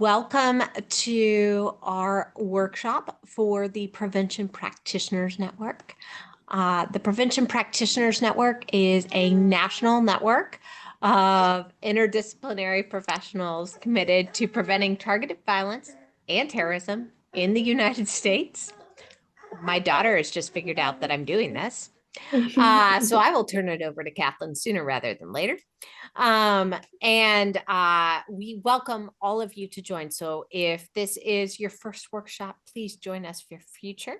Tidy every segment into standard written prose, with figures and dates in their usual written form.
Welcome to our workshop for the Prevention Practitioners Network. The Prevention Practitioners Network is a national network of interdisciplinary professionals committed to preventing targeted violence and terrorism in the United States. My daughter has just figured out that I'm doing this. So I will turn it over to Kathleen sooner rather than later. We welcome all of you to join. So if this is your first workshop, please join us for future.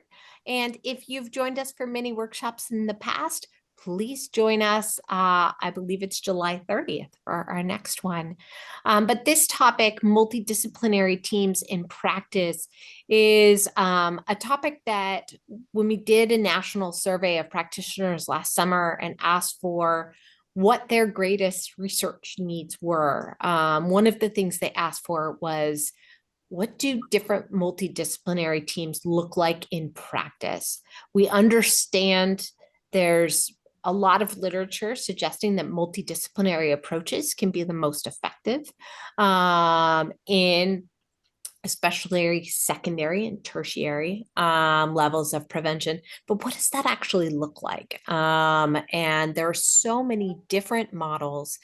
And if you've joined us for many workshops in the past, please join us. I believe it's July 30th for our next one. But this topic, multidisciplinary teams in practice, is a topic that when we did a national survey of practitioners last summer and asked for what their greatest research needs were, one of the things they asked for was, what do different multidisciplinary teams look like in practice? We understand there's a lot of literature suggesting that multidisciplinary approaches can be the most effective in especially secondary and tertiary levels of prevention. But what does that actually look like? And there are so many different models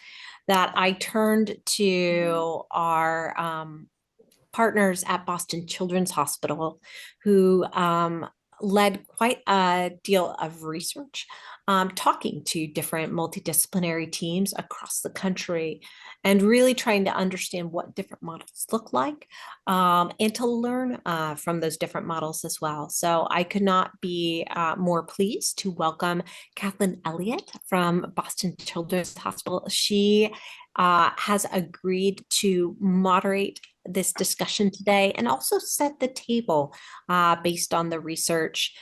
that I turned to our partners at Boston Children's Hospital, who led quite a deal of research, talking to different multidisciplinary teams across the country and really trying to understand what different models look like, and to learn from those different models as well. So I could not be more pleased to welcome Kathleen Elliott from Boston Children's Hospital. She has agreed to moderate this discussion today and also set the table based on the research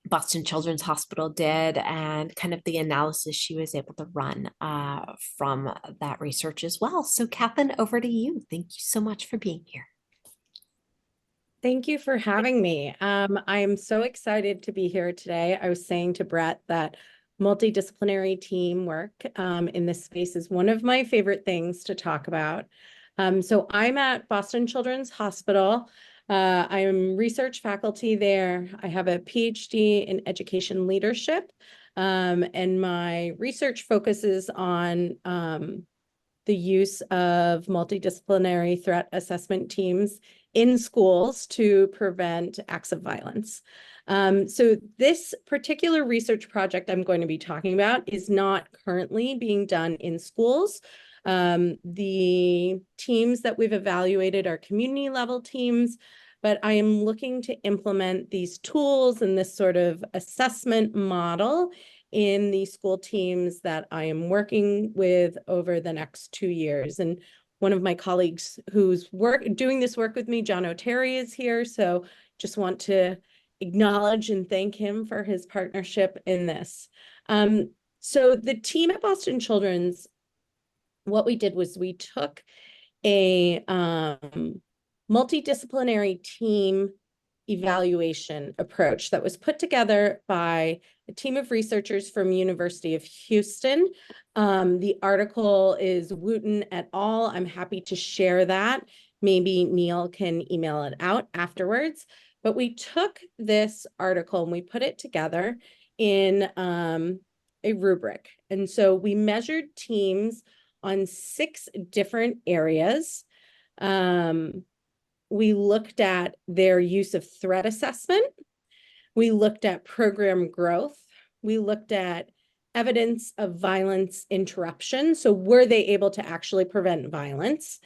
Boston Children's Hospital did and kind of the analysis she was able to run from that research as well. So Kathleen, over to you. Thank you so much for being here. Thank you for having me. I am so excited to be here today. I was saying to Brett that multidisciplinary teamwork in this space is one of my favorite things to talk about. So I'm at Boston Children's Hospital. I am research faculty there. I have a PhD in education leadership, and my research focuses on the use of multidisciplinary threat assessment teams in schools to prevent acts of violence. So this particular research project I'm going to be talking about is not currently being done in schools. The teams that we've evaluated are community level teams, but I am looking to implement these tools and this sort of assessment model in the school teams that I am working with over the next 2 years. And one of my colleagues who's doing this work with me, John O'Terry, is here. So just want to acknowledge and thank him for his partnership in this. So the team at Boston Children's, what we did was we took a multidisciplinary team evaluation approach that was put together by a team of researchers from University of Houston. The article is Wooten et al. I'm happy to share that. Maybe Neil can email it out afterwards. But we took this article and we put it together in a rubric. And so we measured teams on 6 different areas. We looked at their use of threat assessment. We looked at program growth. We looked at evidence of violence interruption. So were they able to actually prevent violence?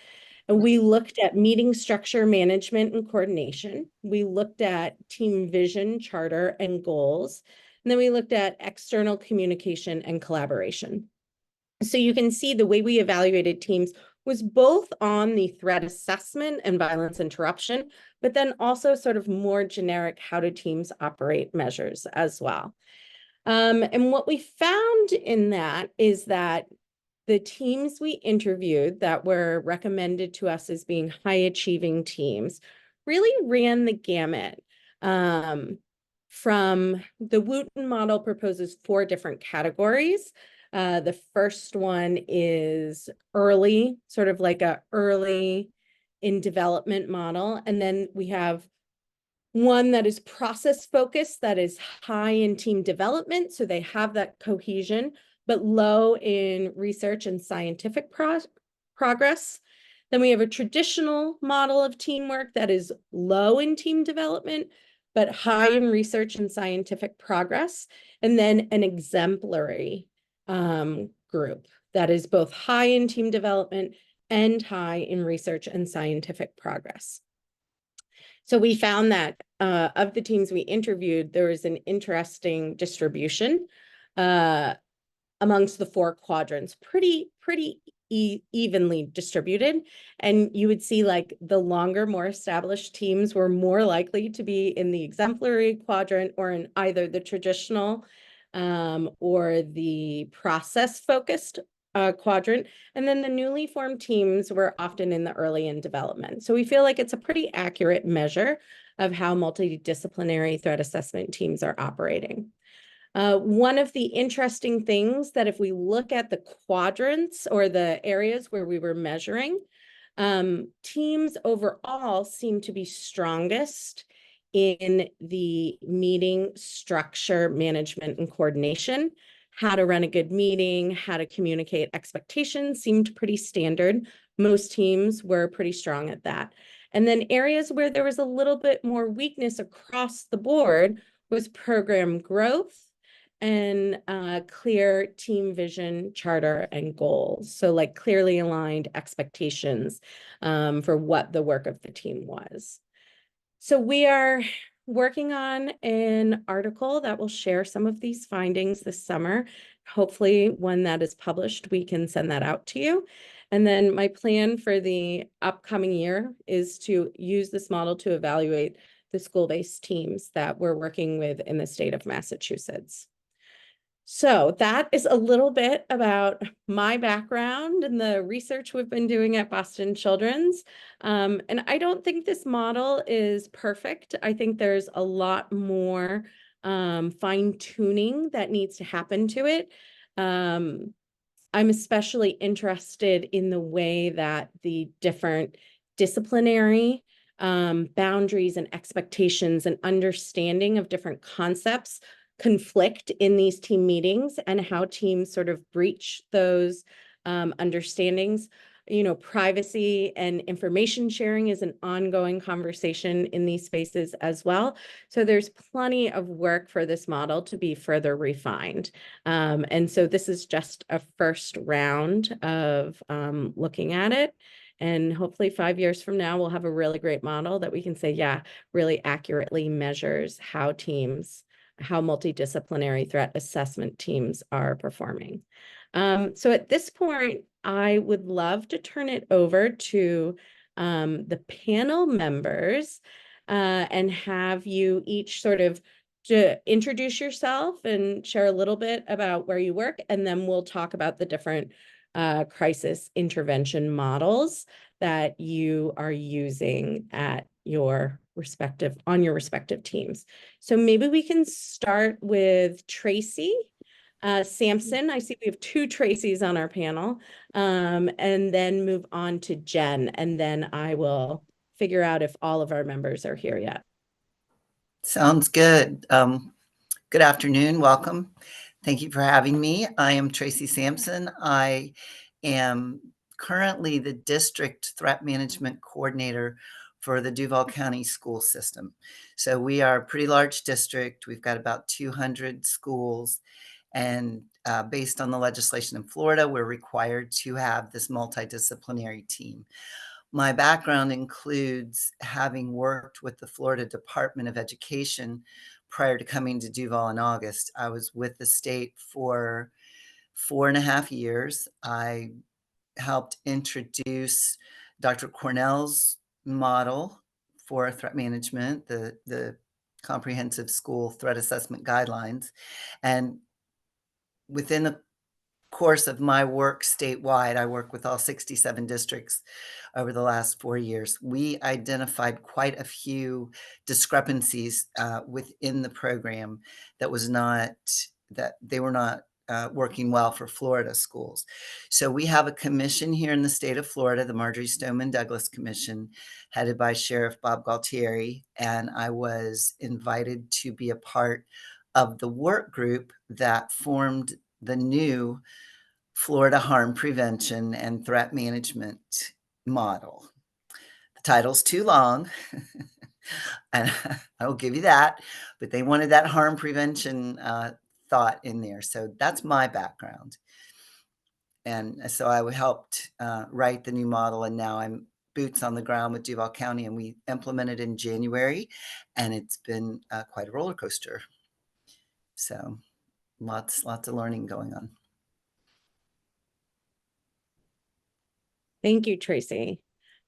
And we looked at meeting structure management and coordination. We looked at team vision, charter, and goals. And then we looked at external communication and collaboration. So you can see the way we evaluated teams was both on the threat assessment and violence interruption, but then also sort of more generic how do teams operate measures as well. And what we found in that is that the teams we interviewed that were recommended to us as being high achieving teams really ran the gamut. From the Wooten model proposes 4 different categories. The first one is early, sort of like a early in development model. And then we have one that is process focused, that is high in team development. So they have that cohesion, but low in research and scientific progress. Then we have a traditional model of teamwork that is low in team development, but high in research and scientific progress. And then an exemplary group that is both high in team development and high in research and scientific progress. So we found that of the teams we interviewed, there was an interesting distribution amongst the four quadrants, pretty evenly distributed. And you would see like the longer, more established teams were more likely to be in the exemplary quadrant or in either the traditional or the process focused quadrant. And then the newly formed teams were often in the early in development. So we feel like it's a pretty accurate measure of how multidisciplinary threat assessment teams are operating. One of the interesting things that if we look at the quadrants or the areas where we were measuring, teams overall seem to be strongest in the meeting structure, management, and coordination. How to run a good meeting, how to communicate expectations seemed pretty standard. Most teams were pretty strong at that. And then areas where there was a little bit more weakness across the board was program growth and clear team vision, charter, and goals. So like clearly aligned expectations for what the work of the team was. So we are working on an article that will share some of these findings this summer. Hopefully when that is published, we can send that out to you. And then my plan for the upcoming year is to use this model to evaluate the school-based teams that we're working with in the state of Massachusetts. So that is a little bit about my background and the research we've been doing at Boston Children's. And I don't think this model is perfect. I think there's a lot more fine tuning that needs to happen to it. I'm especially interested in the way that the different disciplinary boundaries and expectations and understanding of different concepts conflict in these team meetings and how teams sort of breach those understandings. You know, privacy and information sharing is an ongoing conversation in these spaces as well. So there's plenty of work for this model to be further refined. And so this is just a first round of looking at it. And hopefully 5 years from now, we'll have a really great model that we can say, yeah, really accurately measures how multidisciplinary threat assessment teams are performing. So at this point, I would love to turn it over to the panel members and have you each sort of to introduce yourself and share a little bit about where you work, and then we'll talk about the different crisis intervention models that you are using at your respective teams. So maybe we can start with Tracy Sampson. I see we have two Tracys on our panel, and then move on to Jen, and then I will figure out if all of our members are here yet. Sounds good. Good afternoon. Welcome. Thank you for having me. I am Tracy Sampson. I am currently the district threat management coordinator for the Duval County school system. So we are a pretty large district. We've got about 200 schools. And based on the legislation in Florida, we're required to have this multidisciplinary team. My background includes having worked with the Florida Department of Education prior to coming to Duval in August. I was with the state for 4.5 years. I helped introduce Dr. Cornell's model for threat management, the comprehensive school threat assessment guidelines. And within the course of my work statewide, I work with all 67 districts over the last 4 years. We identified quite a few discrepancies within the program that they were not working well for Florida schools. So we have a commission here in the state of Florida, the Marjorie Stoneman Douglas Commission, headed by Sheriff Bob Galtieri, and I was invited to be a part of the work group that formed the new Florida Harm Prevention and Threat Management model. The title's too long, and I will give you that, but they wanted that harm prevention thought in there. So that's my background. And so I helped write the new model, and now I'm boots on the ground with Duval County, and we implemented in January, and it's been quite a roller coaster. So lots of learning going on. Thank you, Tracy.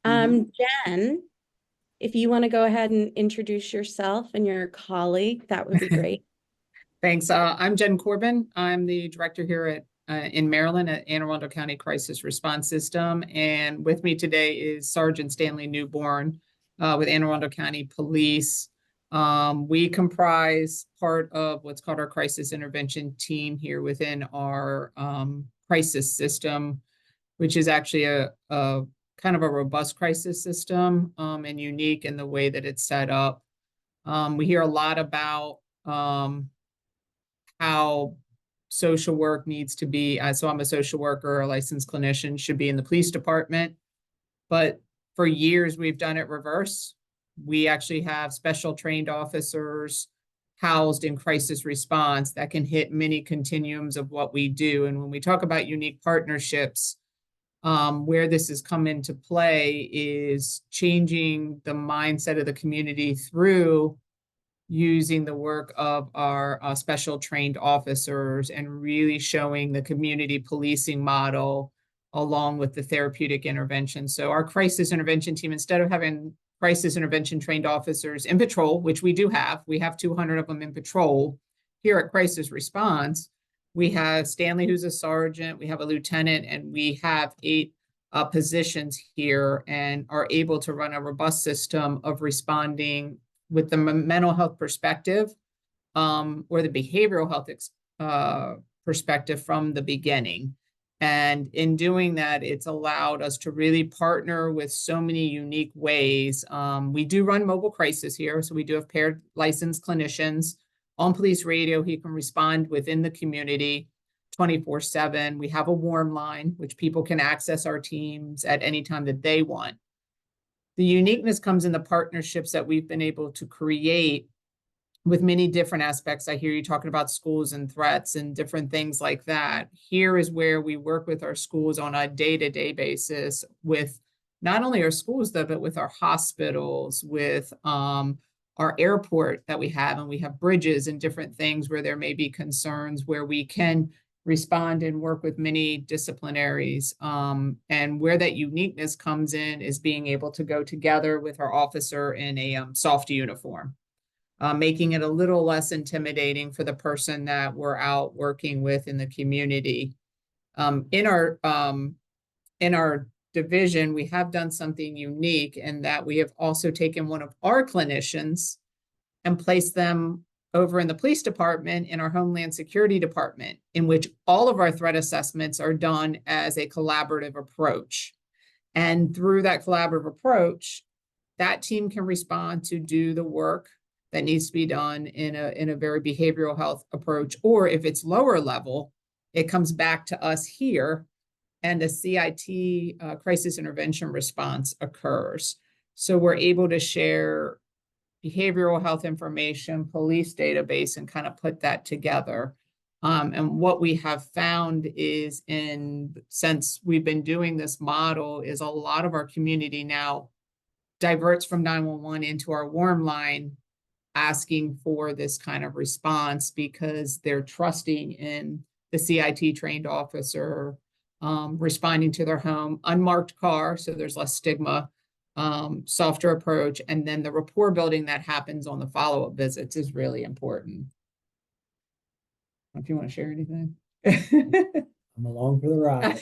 Jen, if you want to go ahead and introduce yourself and your colleague, that would be great. Thanks. I'm Jen Corbin. I'm the director here at in Maryland at Anne Arundel County Crisis Response System. And with me today is Sergeant Stanley Newborn with Anne Arundel County Police. We comprise part of what's called our crisis intervention team here within our crisis system, which is actually a kind of a robust crisis system and unique in the way that it's set up. We hear a lot about how social work needs to be. So I'm a social worker, a licensed clinician, should be in the police department. But for years, we've done it reverse. We actually have special trained officers housed in crisis response that can hit many continuums of what we do. And when we talk about unique partnerships, where this has come into play is changing the mindset of the community through using the work of our special trained officers and really showing the community policing model along with the therapeutic intervention. So our crisis intervention team, instead of having crisis intervention trained officers in patrol, which we do have, we have 200 of them in patrol here at Crisis Response. We have Stanley, who's a sergeant, we have a lieutenant, and we have 8 positions here and are able to run a robust system of responding with the mental health perspective or the behavioral health perspective from the beginning. And in doing that, it's allowed us to really partner with so many unique ways. We do run mobile crisis here. So we do have paired licensed clinicians on police radio. He can respond within the community 24/7. We have a warm line, which people can access our teams at any time that they want. The uniqueness comes in the partnerships that we've been able to create with many different aspects. I hear you talking about schools and threats and different things like that. Here is where we work with our schools on a day-to-day basis with not only our schools, though, but with our hospitals, with our airport that we have, and we have bridges and different things where there may be concerns where we can respond and work with many disciplinaries. And where that uniqueness comes in is being able to go together with our officer in a soft uniform, making it a little less intimidating for the person that we're out working with in the community. In our division, we have done something unique in that we have also taken one of our clinicians and placed them over in the police department in our Homeland Security department, in which all of our threat assessments are done as a collaborative approach. And through that collaborative approach, that team can respond to do the work that needs to be done in a very behavioral health approach. Or if it's lower level, it comes back to us here and a CIT crisis intervention response occurs. So we're able to share behavioral health information, police database, and kind of put that together. And what we have found is since we've been doing this model is a lot of our community now diverts from 911 into our warm line, asking for this kind of response because they're trusting in the CIT trained officer, responding to their home, unmarked car, so there's less stigma, softer approach, and then the rapport building that happens on the follow-up visits is really important. If you want to share anything. I'm along for the ride.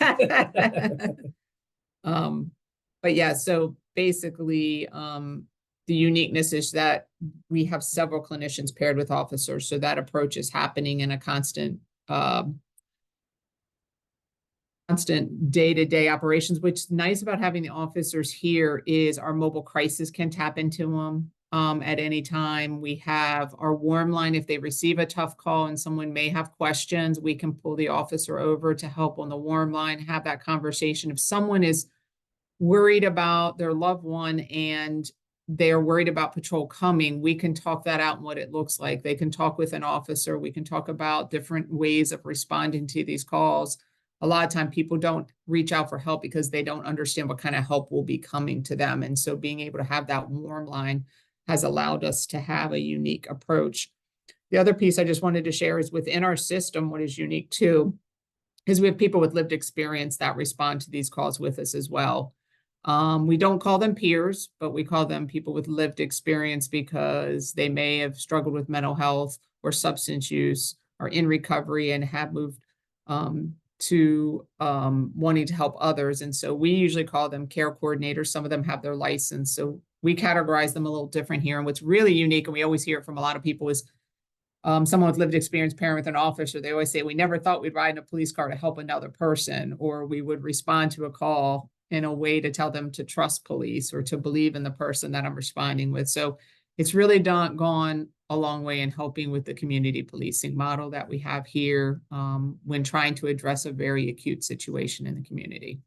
But yeah, so basically, the uniqueness is that we have several clinicians paired with officers, so that approach is happening in a constant constant day-to-day operations. What's nice about having the officers here is our mobile crisis can tap into them at any time. We have our warm line. If they receive a tough call and someone may have questions, we can pull the officer over to help on the warm line, have that conversation. If someone is worried about their loved one and they're worried about patrol coming, we can talk that out and what it looks like. They can talk with an officer. We can talk about different ways of responding to these calls. A lot of time people don't reach out for help because they don't understand what kind of help will be coming to them. And so being able to have that warm line has allowed us to have a unique approach. The other piece I just wanted to share is within our system, what is unique too, is we have people with lived experience that respond to these calls with us as well. We don't call them peers, but we call them people with lived experience because they may have struggled with mental health or substance use, are in recovery and have moved to wanting to help others. And so we usually call them care coordinators. Some of them have their license. So we categorize them a little different here. And what's really unique, and we always hear it from a lot of people, is someone with lived experience pairing with an officer. They always say, we never thought we'd ride in a police car to help another person, or we would respond to a call in a way to tell them to trust police or to believe in the person that I'm responding with. So it's really gone a long way in helping with the community policing model that we have here when trying to address a very acute situation in the community.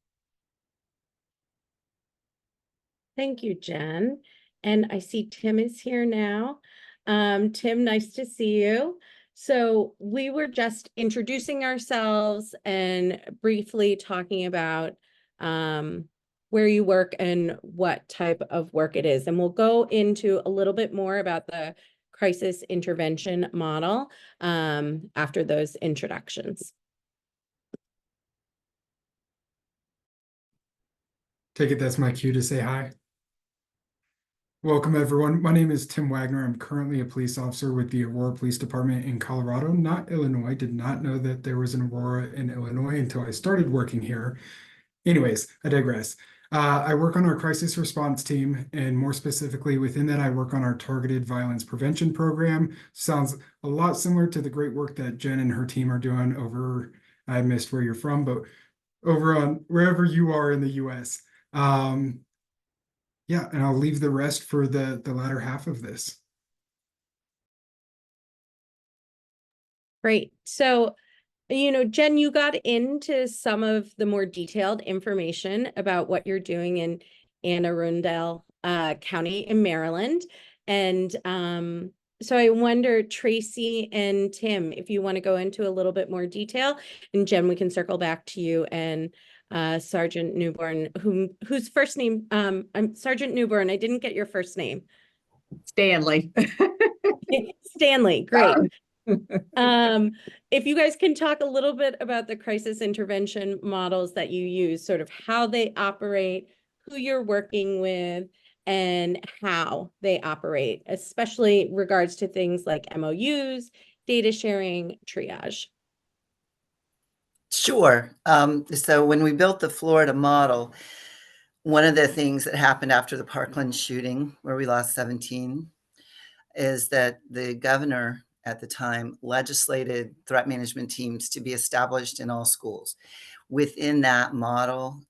Thank you, Jen. And I see Tim is here now. Tim, nice to see you. So we were just introducing ourselves and briefly talking about where you work and what type of work it is. And we'll go into a little bit more about the crisis intervention model after those introductions. Take it that's my cue to say hi. Welcome, everyone. My name is Tim Wagner. I'm currently a police officer with the Aurora Police Department in Colorado, not Illinois. Did not know that there was an Aurora in Illinois until I started working here. Anyways, I digress. I work on our crisis response team, and more specifically within that, I work on our targeted violence prevention program. Sounds a lot similar to the great work that Jen and her team are doing over, I missed where you're from, but over on wherever you are in the US. Yeah, and I'll leave the rest for the latter half of this. Great. So, Jen, you got into some of the more detailed information about what you're doing in Anne Arundel County in Maryland. And so I wonder, Tracy and Tim, if you want to go into a little bit more detail, and Jen, we can circle back to you and Sergeant Newborn, whose first name, I'm Sergeant Newborn. I didn't get your first name. Stanley. Stanley, great. If you guys can talk a little bit about the crisis intervention models that you use, sort of how they operate, who you're working with, and how they operate, especially regards to things like MOUs, data sharing, triage. Sure. So when we built the Florida model, one of the things that happened after the Parkland shooting, where we lost 17, is that the governor at the time legislated threat management teams to be established in all schools. Within that model,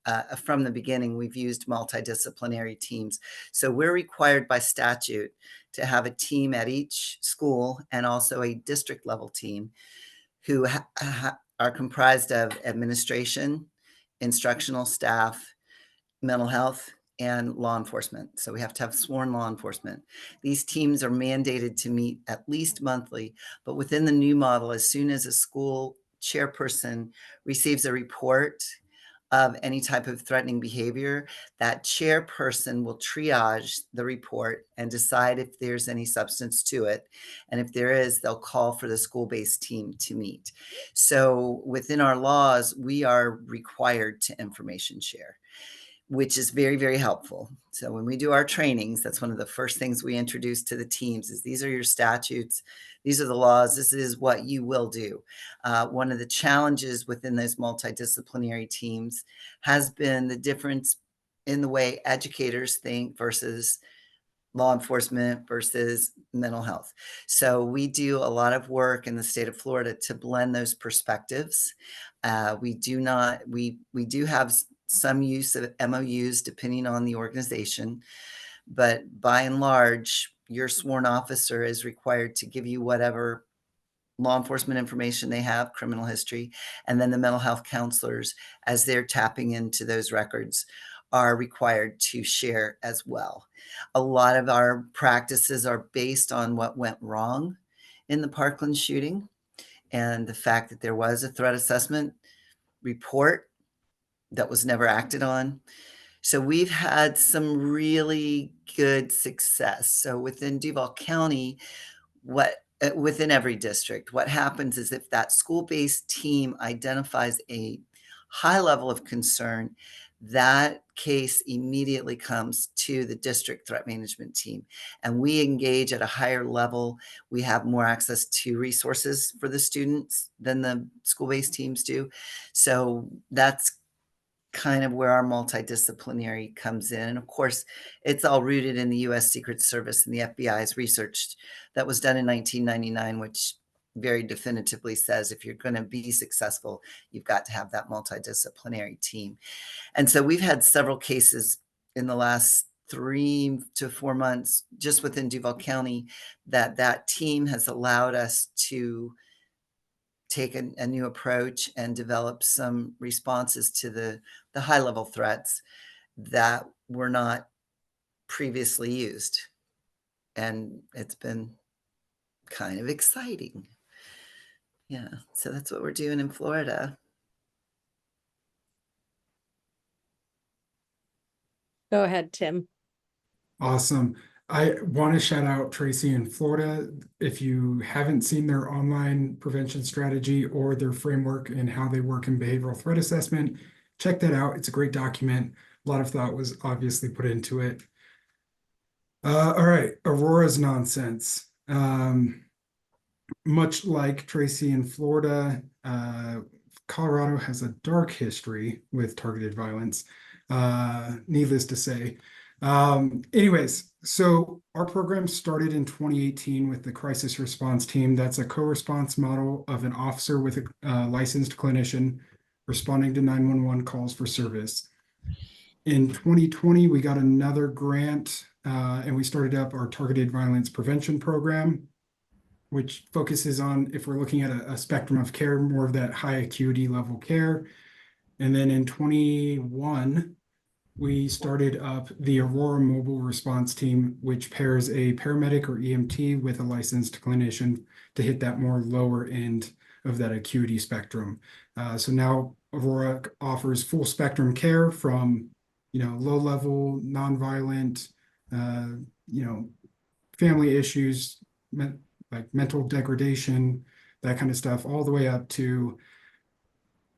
from the beginning, we've used multidisciplinary teams. So we're required by statute to have a team at each school and also a district level team who are comprised of administration, instructional staff, mental health, and law enforcement. So we have to have sworn law enforcement. These teams are mandated to meet at least monthly, but within the new model, as soon as a school chairperson receives a report of any type of threatening behavior, that chairperson will triage the report and decide if there's any substance to it. And if there is, they'll call for the school-based team to meet. So within our laws, we are required to information share, which is very, very helpful. So when we do our trainings, that's one of the first things we introduce to the teams is these are your statutes. These are the laws. This is what you will do. One of the challenges within those multidisciplinary teams has been the difference in the way educators think versus law enforcement versus mental health. So we do a lot of work in the state of Florida to blend those perspectives. We do have some use of MOUs depending on the organization, but by and large, your sworn officer is required to give you whatever law enforcement information they have, criminal history, and then the mental health counselors, as they're tapping into those records, are required to share as well. A lot of our practices are based on what went wrong in the Parkland shooting and the fact that there was a threat assessment report that was never acted on. So we've had some really good success. So within Duval County, within every district, what happens is if that school-based team identifies a high level of concern, that case immediately comes to the district threat management team, and we engage at a higher level. We have more access to resources for the students than the school-based teams do. So that's kind of where our multidisciplinary comes in. And of course, it's all rooted in the US Secret Service and the FBI's research that was done in 1999, which very definitively says if you're going to be successful, you've got to have that multidisciplinary team. And so we've had several cases in the last 3 to 4 months just within Duval County that team has allowed us to take a new approach and develop some responses to the high level threats that were not previously used. And it's been kind of exciting. Yeah, so that's what we're doing in Florida. Go ahead, Tim. Awesome. I want to shout out Tracy in Florida. If you haven't seen their online prevention strategy or their framework and how they work in behavioral threat assessment, check that out. It's a great document. A lot of thought was obviously put into it. All right, Aurora's nonsense. Much like Tracy in Florida, Colorado has a dark history with targeted violence, needless to say. Anyways, so our program started in 2018 with the crisis response team. That's a co-response model of an officer with a licensed clinician responding to 911 calls for service. In 2020, we got another grant and we started up our targeted violence prevention program, which focuses on, if we're looking at a spectrum of care, more of that high acuity level care. And then in 21, we started up the Aurora Mobile Response Team, which pairs a paramedic or EMT with a licensed clinician to hit that more lower end of that acuity spectrum. So now Aurora offers full spectrum care from, low level, nonviolent, family issues, like mental degradation, that kind of stuff, all the way up to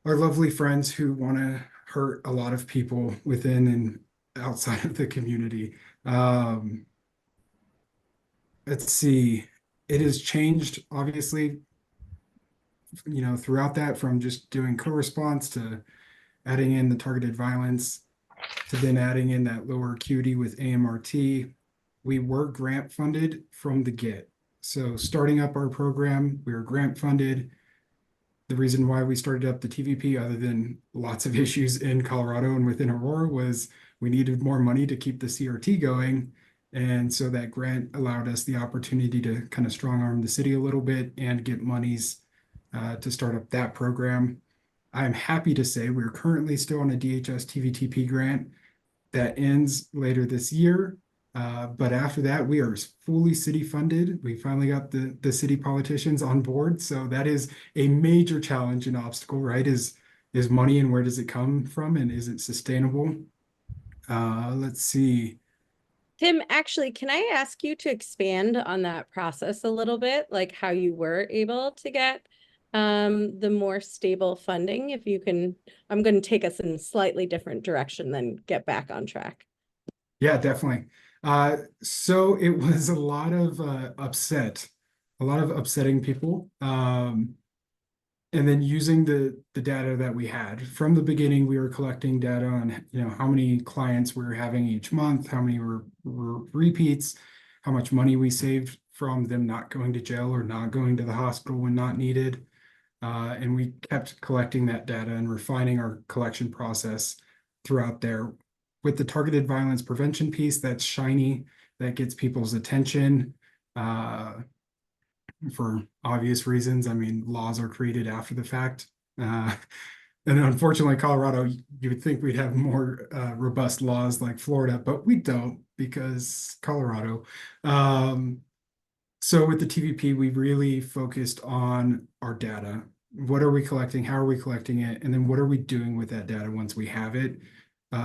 our lovely friends who want to hurt a lot of people within and outside of the community. Let's see, it has changed, obviously, throughout that, from just doing co-response to adding in the targeted violence to then adding in that lower acuity with AMRT. We were grant funded from the get. So starting up our program, we were grant funded. The reason why we started up the TVP, other than lots of issues in Colorado and within Aurora, was we needed more money to keep the CRT going. And so that grant allowed us the opportunity to kind of strong arm the city a little bit and get monies to start up that program. I'm happy to say we're currently still on a DHS TVTP grant that ends later this year. But after that, we are fully city funded. We finally got the city politicians on board. So that is a major challenge and obstacle, right? Is money, and where does it come from, and is it sustainable? Let's see. Tim, actually, can I ask you to expand on that process a little bit, like how you were able to get the more stable funding? If you can, I'm going to take us in a slightly different direction, then get back on track. Yeah, definitely. So it was a lot of upsetting people. and then using the data that we had from the beginning, we were collecting data on, you know, how many clients we were having each month, how many were repeats, how much money we saved from them not going to jail or not going to the hospital when not needed. And we kept collecting that data and refining our collection process throughout there. With the targeted violence prevention piece, that's shiny, that gets people's attention. For obvious reasons. I mean, laws are created after the fact. And unfortunately, Colorado, you would think we'd have more robust laws like Florida, but we don't because Colorado. So with the TVP, we really focused on our data. What are we collecting? How are we collecting it? And then what are we doing with that data once we have it?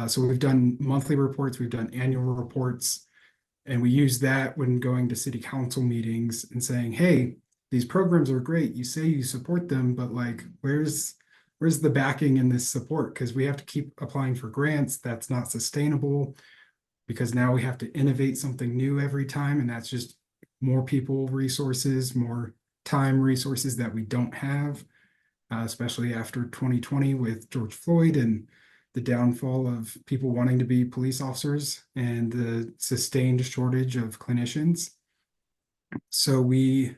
So we've done monthly reports, we've done annual reports, and we use that when going to city council meetings and saying, hey, these programs are great. You say you support them, but like, where's the backing in this support? Because we have to keep applying for grants. That's not sustainable because now we have to innovate something new every time. And that's just more people resources, more time resources that we don't have, especially after 2020 with George Floyd and the downfall of people wanting to be police officers and the sustained shortage of clinicians. So we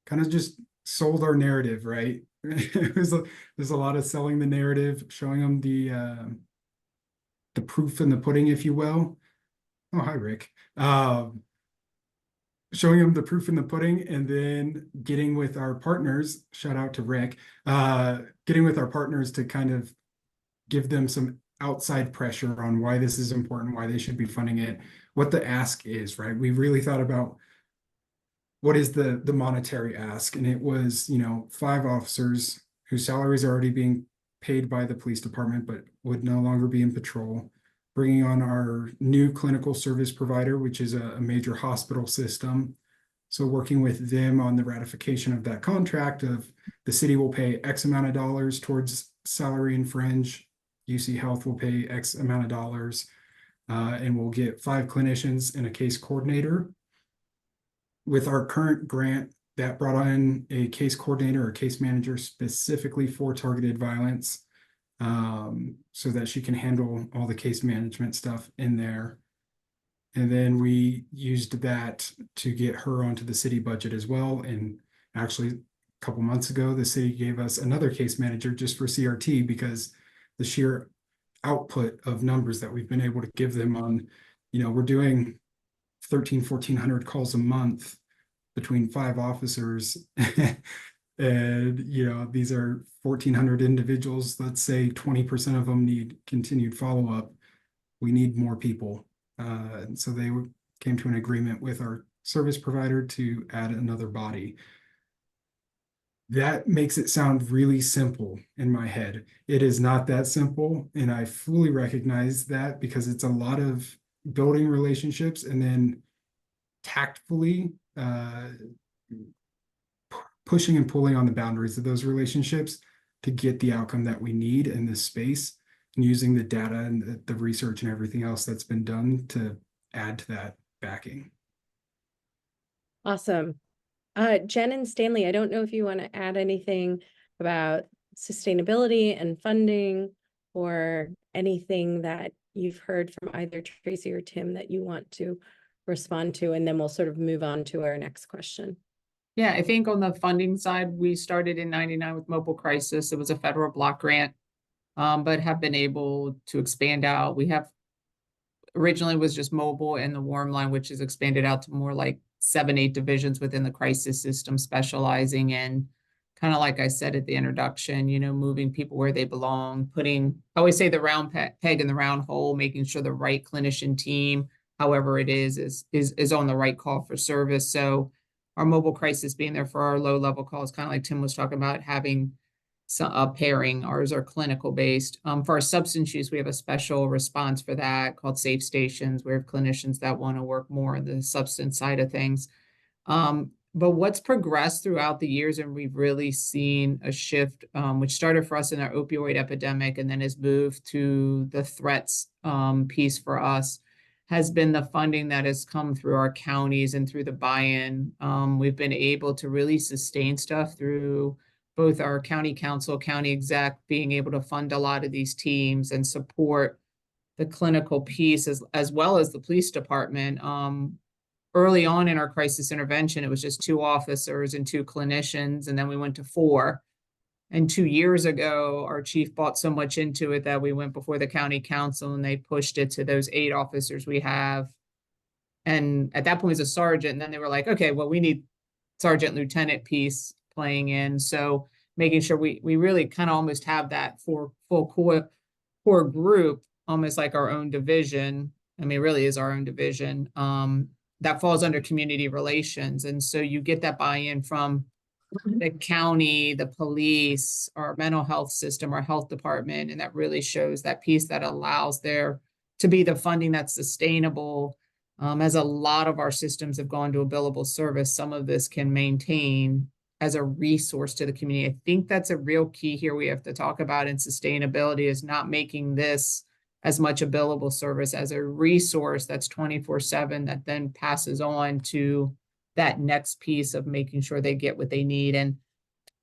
kind of just sold our narrative, right? There's a lot of selling the narrative, showing them the proof in the pudding, if you will. Oh, hi, Rick. Showing them the proof in the pudding and then getting with our partners, shout out to Rick, getting with our partners to kind of give them some outside pressure on why this is important, why they should be funding it, what the ask is, right? We really thought about what is the monetary ask, and it was, you know, 5 officers whose salaries are already being paid by the police department, but would no longer be in patrol, bringing on our new clinical service provider, which is a major hospital system. So working with them on the ratification of that contract of the city will pay X amount of dollars towards salary and fringe, UC Health will pay X amount of dollars, and we'll get 5 clinicians and a case coordinator. With our current grant, that brought in a case coordinator or case manager specifically for targeted violence, so that she can handle all the case management stuff in there. And then we used that to get her onto the city budget as well. And actually, a couple months ago, the city gave us another case manager just for CRT because the sheer output of numbers that we've been able to give them on, you know, we're doing 1,400 calls a month between 5 officers. And, you know, these are 1,400 individuals. Let's say 20% of them need continued follow-up. We need more people. So they came to an agreement with our service provider to add another body. That makes it sound really simple in my head. It is not that simple, and I fully recognize that because it's a lot of building relationships and then tactfully pushing and pulling on the boundaries of those relationships to get the outcome that we need in this space, and using the data and the research and everything else that's been done to add to that backing. Awesome. Jen and Stanley, I don't know if you want to add anything about sustainability and funding or anything that you've heard from either Tracy or Tim that you want to respond to, and then we'll sort of move on to our next question. Yeah, I think on the funding side, we started in 99 with Mobile Crisis. It was a federal block grant, but have been able to expand out. We have originally was just mobile and the warm line, which is expanded out to more like 7-8 divisions within the crisis system, specializing in kind of like I said at the introduction, you know, moving people where they belong, putting, I always say the round peg in the round hole, making sure the right clinician team, however it is on the right call for service. So our mobile crisis being there for our low level calls, kind of like Tim was talking about, having a pairing. Ours are clinical based. For our substance use, we have a special response for that called Safe Stations. We have clinicians that want to work more in the substance side of things. But what's progressed throughout the years, and we've really seen a shift, which started for us in our opioid epidemic and then has moved to the threats piece for us, has been the funding that has come through our counties and through the buy-in. We've been able to really sustain stuff through both our county council, county exec being able to fund a lot of these teams and support the clinical piece as well as the police department. Early on in our crisis intervention, it was just 2 officers and 2 clinicians, and then we went to 4. And 2 years ago, our chief bought so much into it that we went before the county council and they pushed it to those 8 officers we have. And at that point, it was a sergeant. And then they were like, okay, well, we need sergeant lieutenant piece playing in. So making sure we really kind of almost have that for full core group, almost like our own division. I mean, it really is our own division. That falls under community relations. And so you get that buy-in from the county, the police, our mental health system, our health department, and that really shows that piece that allows there to be the funding that's sustainable. As a lot of our systems have gone to a billable service, some of this can maintain as a resource to the community. I think that's a real key here we have to talk about in sustainability, is not making this as much a billable service as a resource that's 24/7 that then passes on to that next piece of making sure they get what they need. And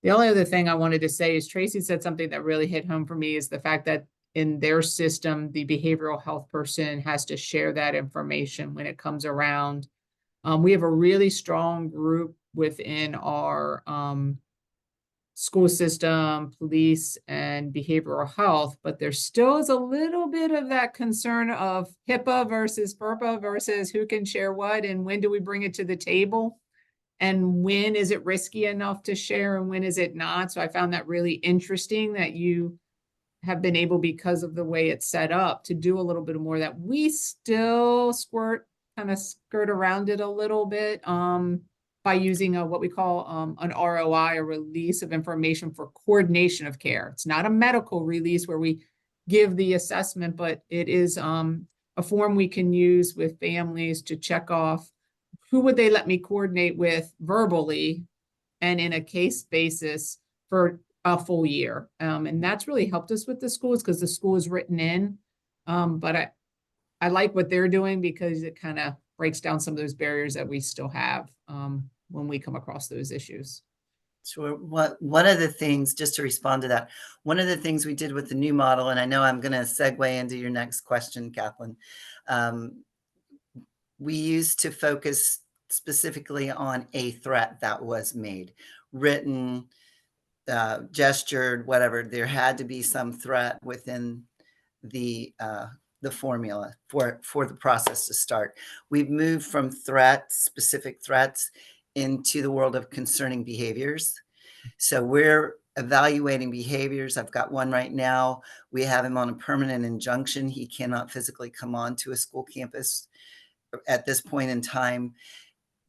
the only other thing I wanted to say is Tracy said something that really hit home for me, is the fact that in their system, the behavioral health person has to share that information when it comes around. We have a really strong group within our school system, police, and behavioral health, but there still is a little bit of that concern of HIPAA versus FERPA versus who can share what, and when do we bring it to the table, and when is it risky enough to share and when is it not. So I found that really interesting that you have been able, because of the way it's set up, to do a little bit more of that. We still kind of skirt around it a little bit by using what we call an ROI, a release of information for coordination of care. It's not a medical release where we give the assessment, but it is a form we can use with families to check off who would they let me coordinate with verbally and in a case basis for a full year. And that's really helped us with the schools, because the school is written in. But I like what they're doing, because it kind of breaks down some of those barriers that we still have when we come across those issues. Sure. One of the things, just to respond to that, one of the things we did with the new model, and I know I'm going to segue into your next question, Kathleen, we used to focus specifically on a threat that was made, written, gestured, whatever. There had to be some threat within the formula for the process to start. We've moved from specific threats into the world of concerning behaviors. So we're evaluating behaviors. I've got one right now. We have him on a permanent injunction. He cannot physically come onto a school campus at this point in time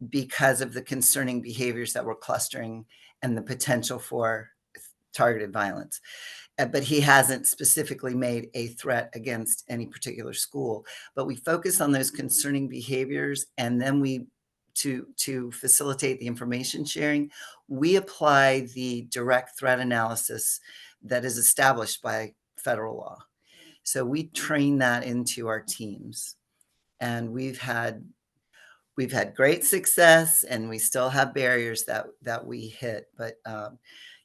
because of the concerning behaviors that we're clustering and the potential for targeted violence. But he hasn't specifically made a threat against any particular school. But we focus on those concerning behaviors, and then to facilitate the information sharing, we apply the direct threat analysis that is established by federal law. So we train that into our teams, and we've had great success, and we still have barriers that we hit. But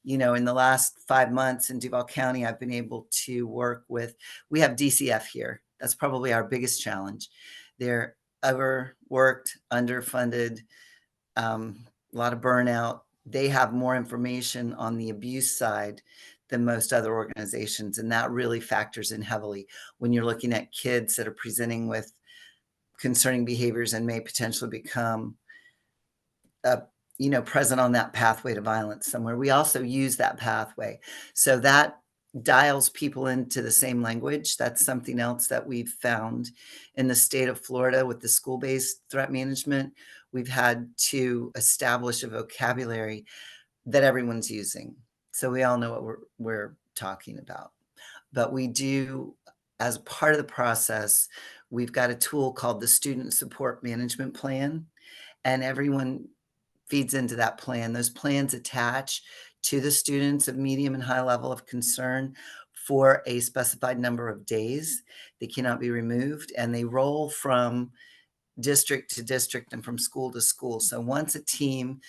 in the last 5 months in Duval County, I've been able to work with, we have DCF here. That's probably our biggest challenge. They're overworked, underfunded, a lot of burnout. They have more information on the abuse side than most other organizations. And that really factors in heavily when you're looking at kids that are presenting with concerning behaviors and may potentially become present on that pathway to violence somewhere. We also use that pathway. So that dials people into the same language. That's something else that we've found in the state of Florida with the school-based threat management. We've had to establish a vocabulary that everyone's using. So we all know what we're talking about. But we do, as part of the process, we've got a tool called the Student Support Management Plan, and everyone feeds into that plan. Those plans attach to the students of medium and high level of concern for a specified number of days. They cannot be removed, and they roll from district to district and from school to school. So once a team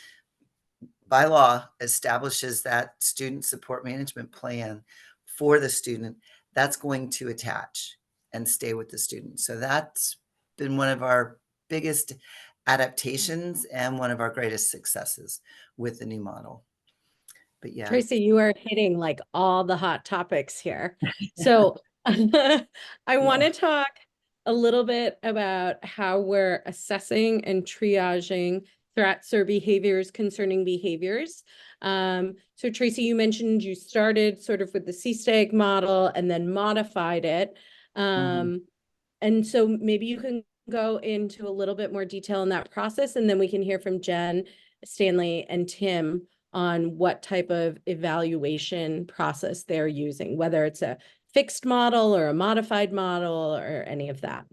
by law establishes that student support management plan for the student, that's going to attach and stay with the student. So that's been one of our biggest adaptations and one of our greatest successes with the new model. But yeah. Tracy, you are hitting like all the hot topics here. So I want to talk a little bit about how we're assessing and triaging threats or behaviors concerning behaviors. So Tracy, you mentioned you started sort of with the CSTAG model and then modified it. And so maybe you can go into a little bit more detail in that process, and then we can hear from Jen, Stanley, and Tim on what type of evaluation process they're using, whether it's a fixed model or a modified model or any of that.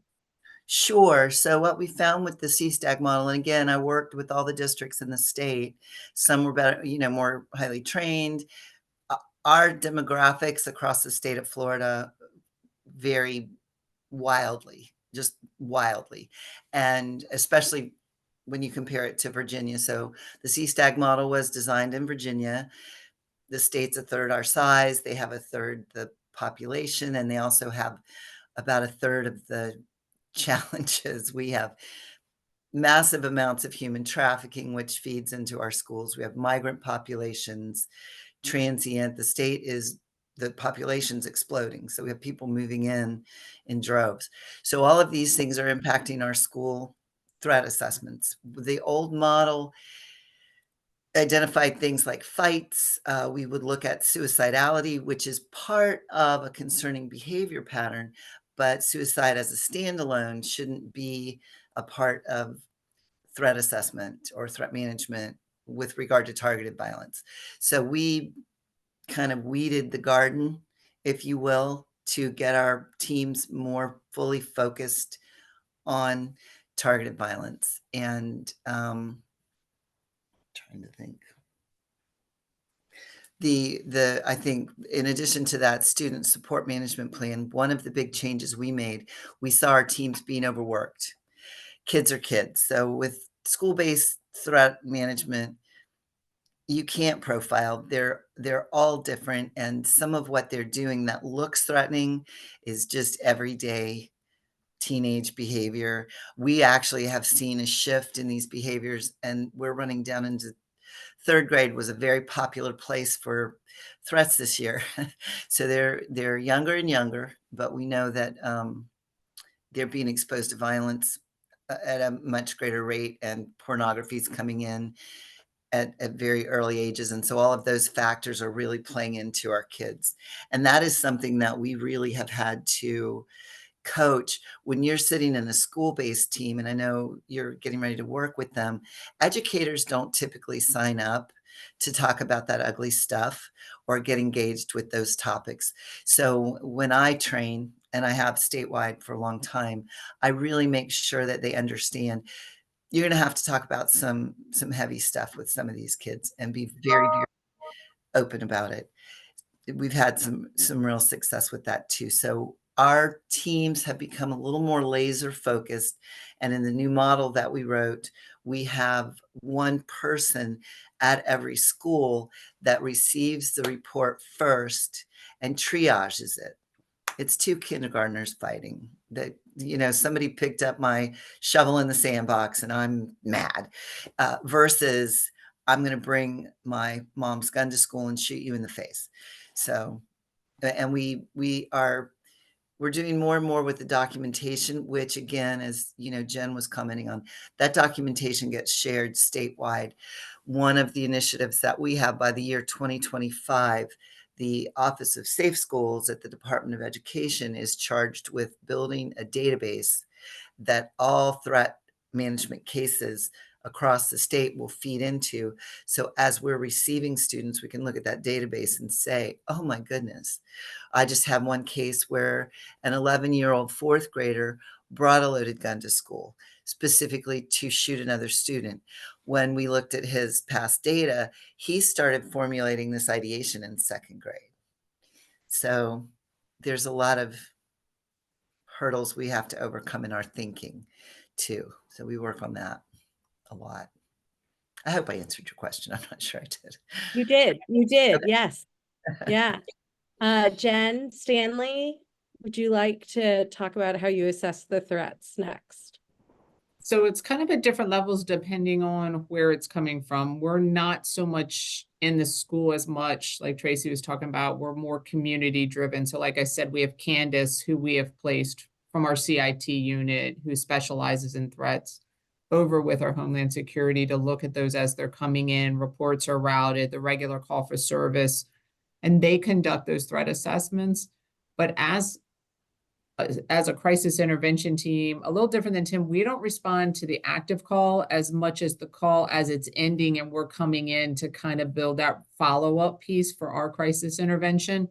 Sure. So what we found with the CSTAG model, and again, I worked with all the districts in the state. Some were better, more highly trained. Our demographics across the state of Florida vary wildly, just wildly. And especially when you compare it to Virginia. So the CSTAG model was designed in Virginia. The state's a third our size. They have a third the population, and they also have about a third of the challenges. We have massive amounts of human trafficking, which feeds into our schools. We have migrant populations, transient. The population's exploding. So we have people moving in droves. So all of these things are impacting our school threat assessments. The old model identified things like fights. We would look at suicidality, which is part of a concerning behavior pattern, but suicide as a standalone shouldn't be a part of threat assessment or threat management with regard to targeted violence. So we kind of weeded the garden, if you will, to get our teams more fully focused on targeted violence. And trying to think. I think in addition to that student support management plan, one of the big changes we made, we saw our teams being overworked. Kids are kids. So with school-based threat management, you can't profile. They're all different, and some of what they're doing that looks threatening is just everyday teenage behavior. We actually have seen a shift in these behaviors, and we're running down into third grade was a very popular place for threats this year. So they're younger and younger, but we know that they're being exposed to violence at a much greater rate, and pornography is coming in at very early ages. And so all of those factors are really playing into our kids. And that is something that we really have had to coach when you're sitting in a school-based team. And I know you're getting ready to work with them. Educators don't typically sign up to talk about that ugly stuff or get engaged with those topics. So when I train, and I have statewide for a long time, I really make sure that they understand you're going to have to talk about some heavy stuff with some of these kids and be very, very open about it. We've had some real success with that too. So our teams have become a little more laser focused. And in the new model that we wrote, we have one person at every school that receives the report first and triages it. It's two kindergartners fighting. That somebody picked up my shovel in the sandbox and I'm mad, versus I'm going to bring my mom's gun to school and shoot you in the face. So, and we're doing more and more with the documentation, which again, as Jen was commenting on, that documentation gets shared statewide. One of the initiatives that we have by the year 2025, the Office of Safe Schools at the Department of Education is charged with building a database that all threat management cases across the state will feed into. So as we're receiving students, we can look at that database and say, oh my goodness, I just have one case where an 11-year-old fourth grader brought a loaded gun to school specifically to shoot another student. When we looked at his past data, he started formulating this ideation in second grade. So there's a lot of hurdles we have to overcome in our thinking too. So we work on that a lot. I hope I answered your question. I'm not sure I did. You did, yes. Yeah. Jen, Stanley, would you like to talk about how you assess the threats next? So it's kind of at different levels depending on where it's coming from. We're not so much in the school as much, like Tracy was talking about. We're more community driven. So like I said, we have Candace, who we have placed from our CIT unit, who specializes in threats, over with our Homeland Security to look at those as they're coming in. Reports are routed, the regular call for service, and they conduct those threat assessments. But as a crisis intervention team, a little different than Tim, we don't respond to the active call as much as the call as it's ending, and we're coming in to kind of build that follow-up piece for our crisis intervention.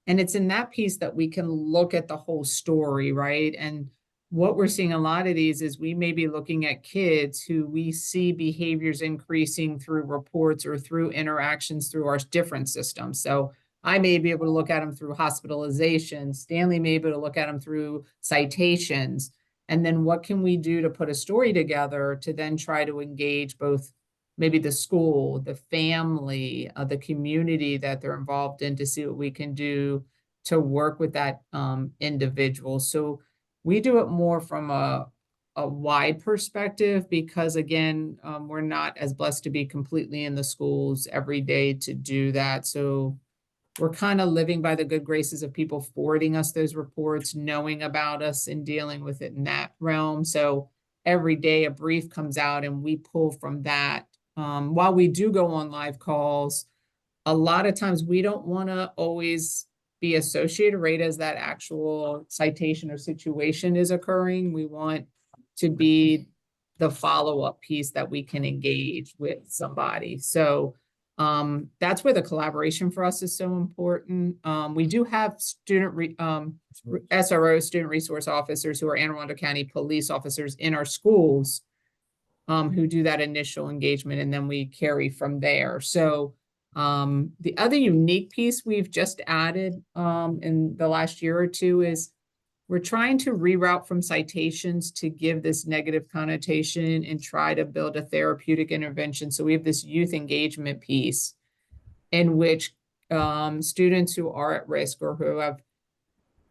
And it's in that piece that we can look at the whole story, right? And what we're seeing a lot of these is we may be looking at kids who we see behaviors increasing through reports or through interactions through our different systems. So I may be able to look at them through hospitalization. Stanley may be able to look at them through citations. And then what can we do to put a story together to then try to engage both maybe the school, the family, the community that they're involved in, to see what we can do to work with that individual. So we do it more from a wide perspective because, again, we're not as blessed to be completely in the schools every day to do that. So we're kind of living by the good graces of people forwarding us those reports, knowing about us and dealing with it in that realm. So every day a brief comes out and we pull from that. While we do go on live calls, a lot of times we don't want to always be associated right as that actual citation or situation is occurring. We want to be the follow-up piece that we can engage with somebody. So that's where the collaboration for us is so important. We do have SRO, student resource officers, who are Anne Arundel County police officers in our schools, who do that initial engagement, and then we carry from there. So the other unique piece we've just added in the last year or two is we're trying to reroute from citations to give this negative connotation and try to build a therapeutic intervention. So we have this youth engagement piece in which students who are at risk or who have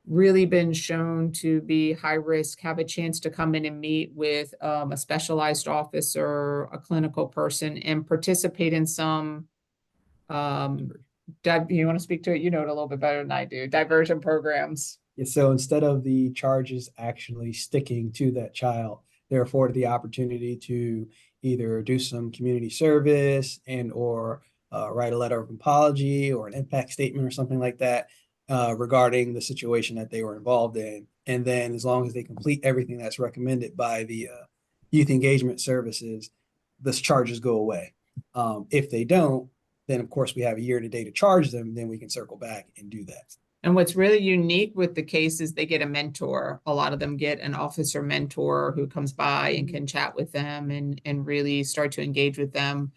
really been shown to be high risk have a chance to come in and meet with a specialized officer, a clinical person, and participate in some you want to speak to it? You know it a little bit better than I do. Diversion programs. Yeah, so instead of the charges actually sticking to that child, they're afforded the opportunity to either do some community service and or write a letter of apology or an impact statement or something like that regarding the situation that they were involved in. And then as long as they complete everything that's recommended by the youth engagement services, those charges go away. If they don't, then of course we have a year and a day to charge them, then we can circle back and do that. And what's really unique with the case is they get a mentor. A lot of them get an officer mentor who comes by and can chat with them and really start to engage with them.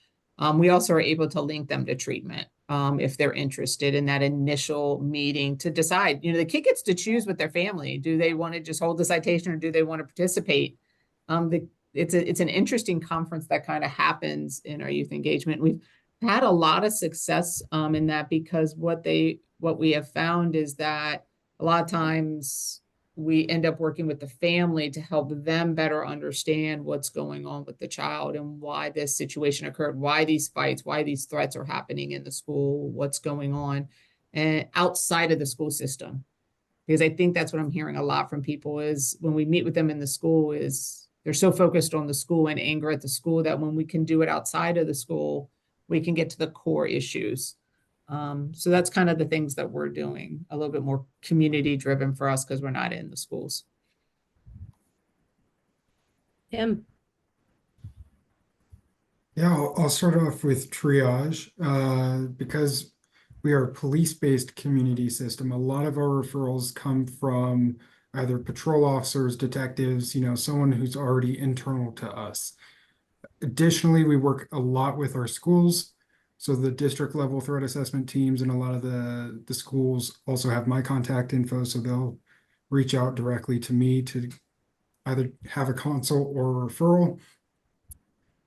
We also are able to link them to treatment if they're interested in that initial meeting to decide. You know, the kid gets to choose with their family. Do they want to just hold the citation or do they want to participate? It's an interesting conference that kind of happens in our youth engagement. We've had a lot of success in that because what we have found is that a lot of times we end up working with the family to help them better understand what's going on with the child and why this situation occurred, why these fights, why these threats are happening in the school, what's going on and outside of the school system. Because I think that's what I'm hearing a lot from people is when we meet with them in the school is they're so focused on the school and anger at the school that when we can do it outside of the school, we can get to the core issues. So that's kind of the things that we're doing, a little bit more community driven for us because we're not in the schools. Tim. Yeah, I'll start off with triage because we are a police-based community system. A lot of our referrals come from either patrol officers, detectives, someone who's already internal to us. Additionally, we work a lot with our schools. So the district level threat assessment teams and a lot of the schools also have my contact info. So they'll reach out directly to me to either have a consult or a referral.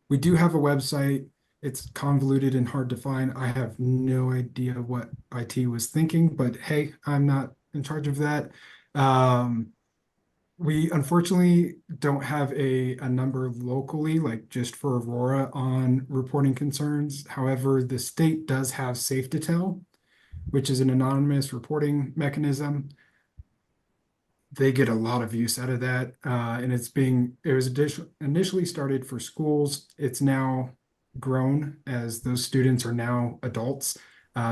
We do have a website It's convoluted and hard to find. I have no idea what IT was thinking, but hey, I'm not in charge of that. We unfortunately don't have a number locally, like just for Aurora on reporting concerns. However, the state does have Safe to Tell, which is an anonymous reporting mechanism. They get a lot of use out of that, and it was initially started for schools. It's now grown as those students are now adults,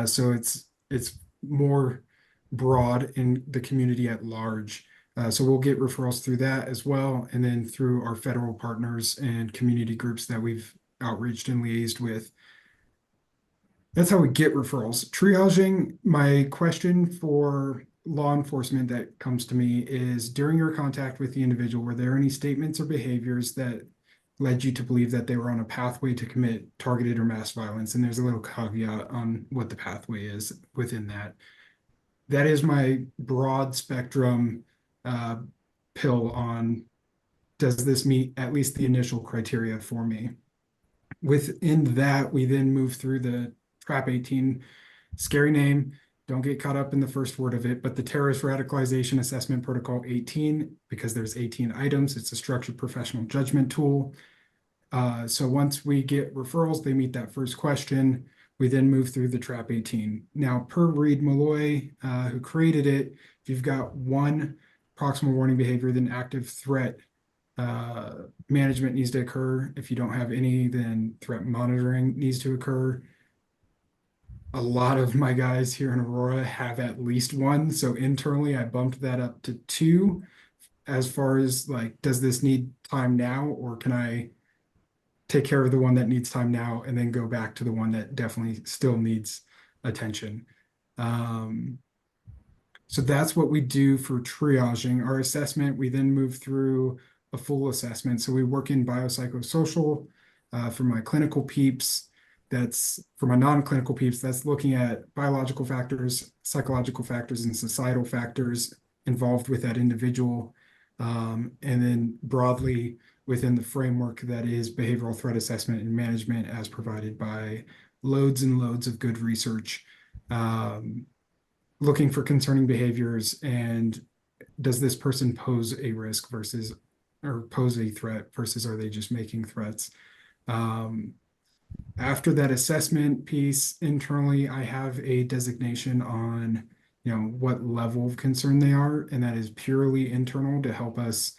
so it's more broad in the community at large. So we'll get referrals through that as well, and then through our federal partners and community groups that we've outreached and liaised with. That's how we get referrals. Triaging, my question for law enforcement that comes to me is, during your contact with the individual, were there any statements or behaviors that led you to believe that they were on a pathway to commit targeted or mass violence? And there's a little caveat on what the pathway is within that. That is my broad spectrum pill on, does this meet at least the initial criteria for me? Within that, we then move through the TRAP 18, scary name. Don't get caught up in the first word of it, but the Terrorist Radicalization Assessment Protocol 18, because there's 18 items, it's a structured professional judgment tool. So once we get referrals, they meet that first question. We then move through the TRAP 18. Now, per Reed Malloy, who created it, if you've got one proximal warning behavior, then active threat management needs to occur. If you don't have any, then threat monitoring needs to occur. A lot of my guys here in Aurora have at least one. So internally, I bumped that up to 2 as far as like, does this need time now, or can I take care of the one that needs time now and then go back to the one that definitely still needs attention? So that's what we do for triaging. Our assessment, we then move through a full assessment. So we work in biopsychosocial for my clinical peeps. That's for my non-clinical peeps, that's looking at biological factors, psychological factors, and societal factors involved with that individual. And then broadly within the framework that is behavioral threat assessment and management as provided by loads and loads of good research, looking for concerning behaviors and does this person pose a risk versus, or pose a threat versus are they just making threats? After that assessment piece internally, I have a designation on, what level of concern they are, and that is purely internal to help us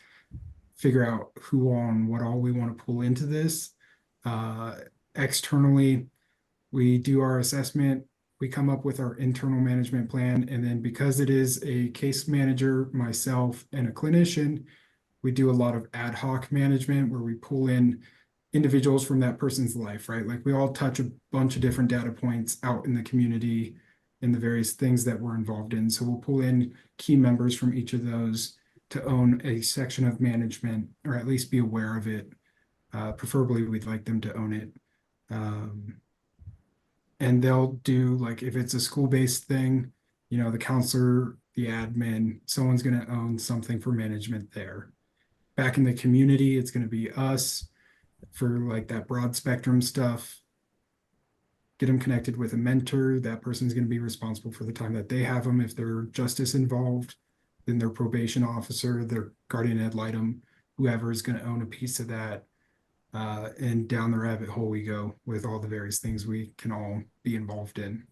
figure out who on what all we want to pull into this. Externally, we do our assessment, we come up with our internal management plan, and then because it is a case manager, myself, and a clinician, we do a lot of ad hoc management where we pull in individuals from that person's life, right? Like we all touch a bunch of different data points out in the community and the various things that we're involved in. So we'll pull in key members from each of those to own a section of management, or at least be aware of it. Preferably, we'd like them to own it. And they'll do, like, if it's a school-based thing, the counselor, the admin, someone's going to own something for management there. Back in the community, it's going to be us for like that broad spectrum stuff. Get them connected with a mentor. That person's going to be responsible for the time that they have them. If they're justice involved, then their probation officer, their guardian ad litem, whoever is going to own a piece of that. And down the rabbit hole we go with all the various things we can all be involved in.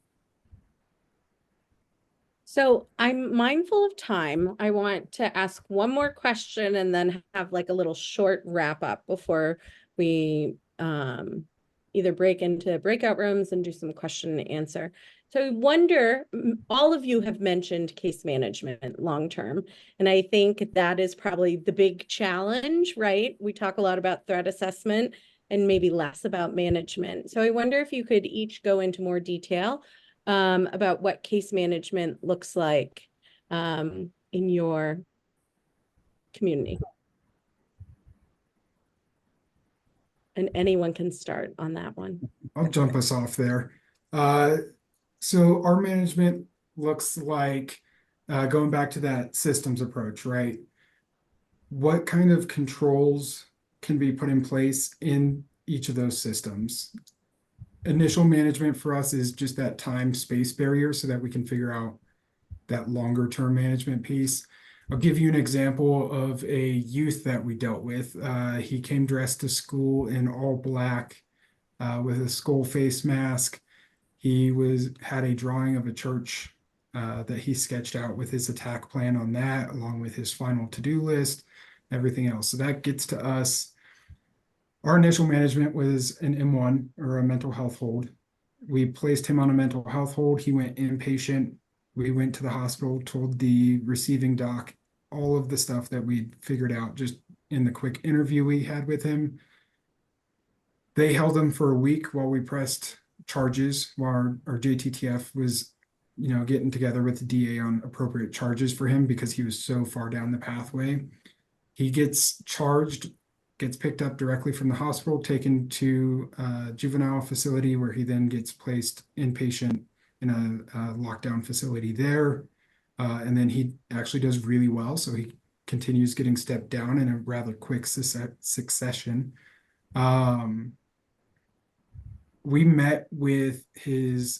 So I'm mindful of time. I want to ask one more question and then have like a little short wrap up before we either break into breakout rooms and do some question and answer. So I wonder, all of you have mentioned case management long-term, and I think that is probably the big challenge, right? We talk a lot about threat assessment and maybe less about management. So I wonder if you could each go into more detail about what case management looks like in your community. And anyone can start on that one. I'll jump us off there. So our management looks like, going back to that systems approach, right? What kind of controls can be put in place in each of those systems? initial management for us is just that time space barrier so that we can figure out that longer term management piece. I'll give you an example of a youth that we dealt with. He came dressed to school in all black with a skull face mask. He had a drawing of a church that he sketched out with his attack plan on that, along with his final to-do list, everything else. So that gets to us. Our initial management was an M1 or a mental health hold. We placed him on a mental health hold. He went inpatient. We went to the hospital, told the receiving doc all of the stuff that we figured out just in the quick interview we had with him. They held him for a week while we pressed charges, while our JTTF was, getting together with the DA on appropriate charges for him because he was so far down the pathway. He gets charged, gets picked up directly from the hospital, taken to a juvenile facility where he then gets placed inpatient in a lockdown facility there. And then he actually does really well. So he continues getting stepped down in a rather quick succession. We met with his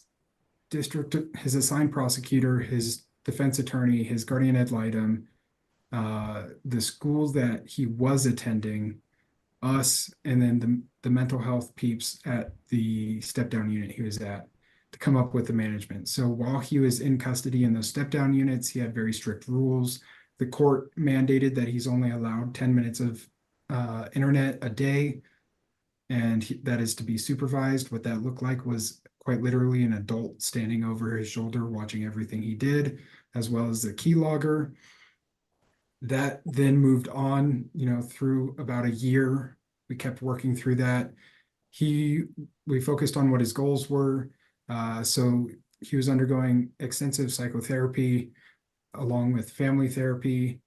district, his assigned prosecutor, his defense attorney, his guardian ad litem, the schools that he was attending, us, and then the mental health peeps at the step down unit he was at to come up with the management. So while he was in custody in those step down units, he had very strict rules. The court mandated that he's only allowed 10 minutes of internet a day, and that is to be supervised. What that looked like was quite literally an adult standing over his shoulder watching everything he did, as well as the keylogger. That then moved on, through about a year. We kept working through that. We focused on what his goals were. So he was undergoing extensive psychotherapy along with family therapy.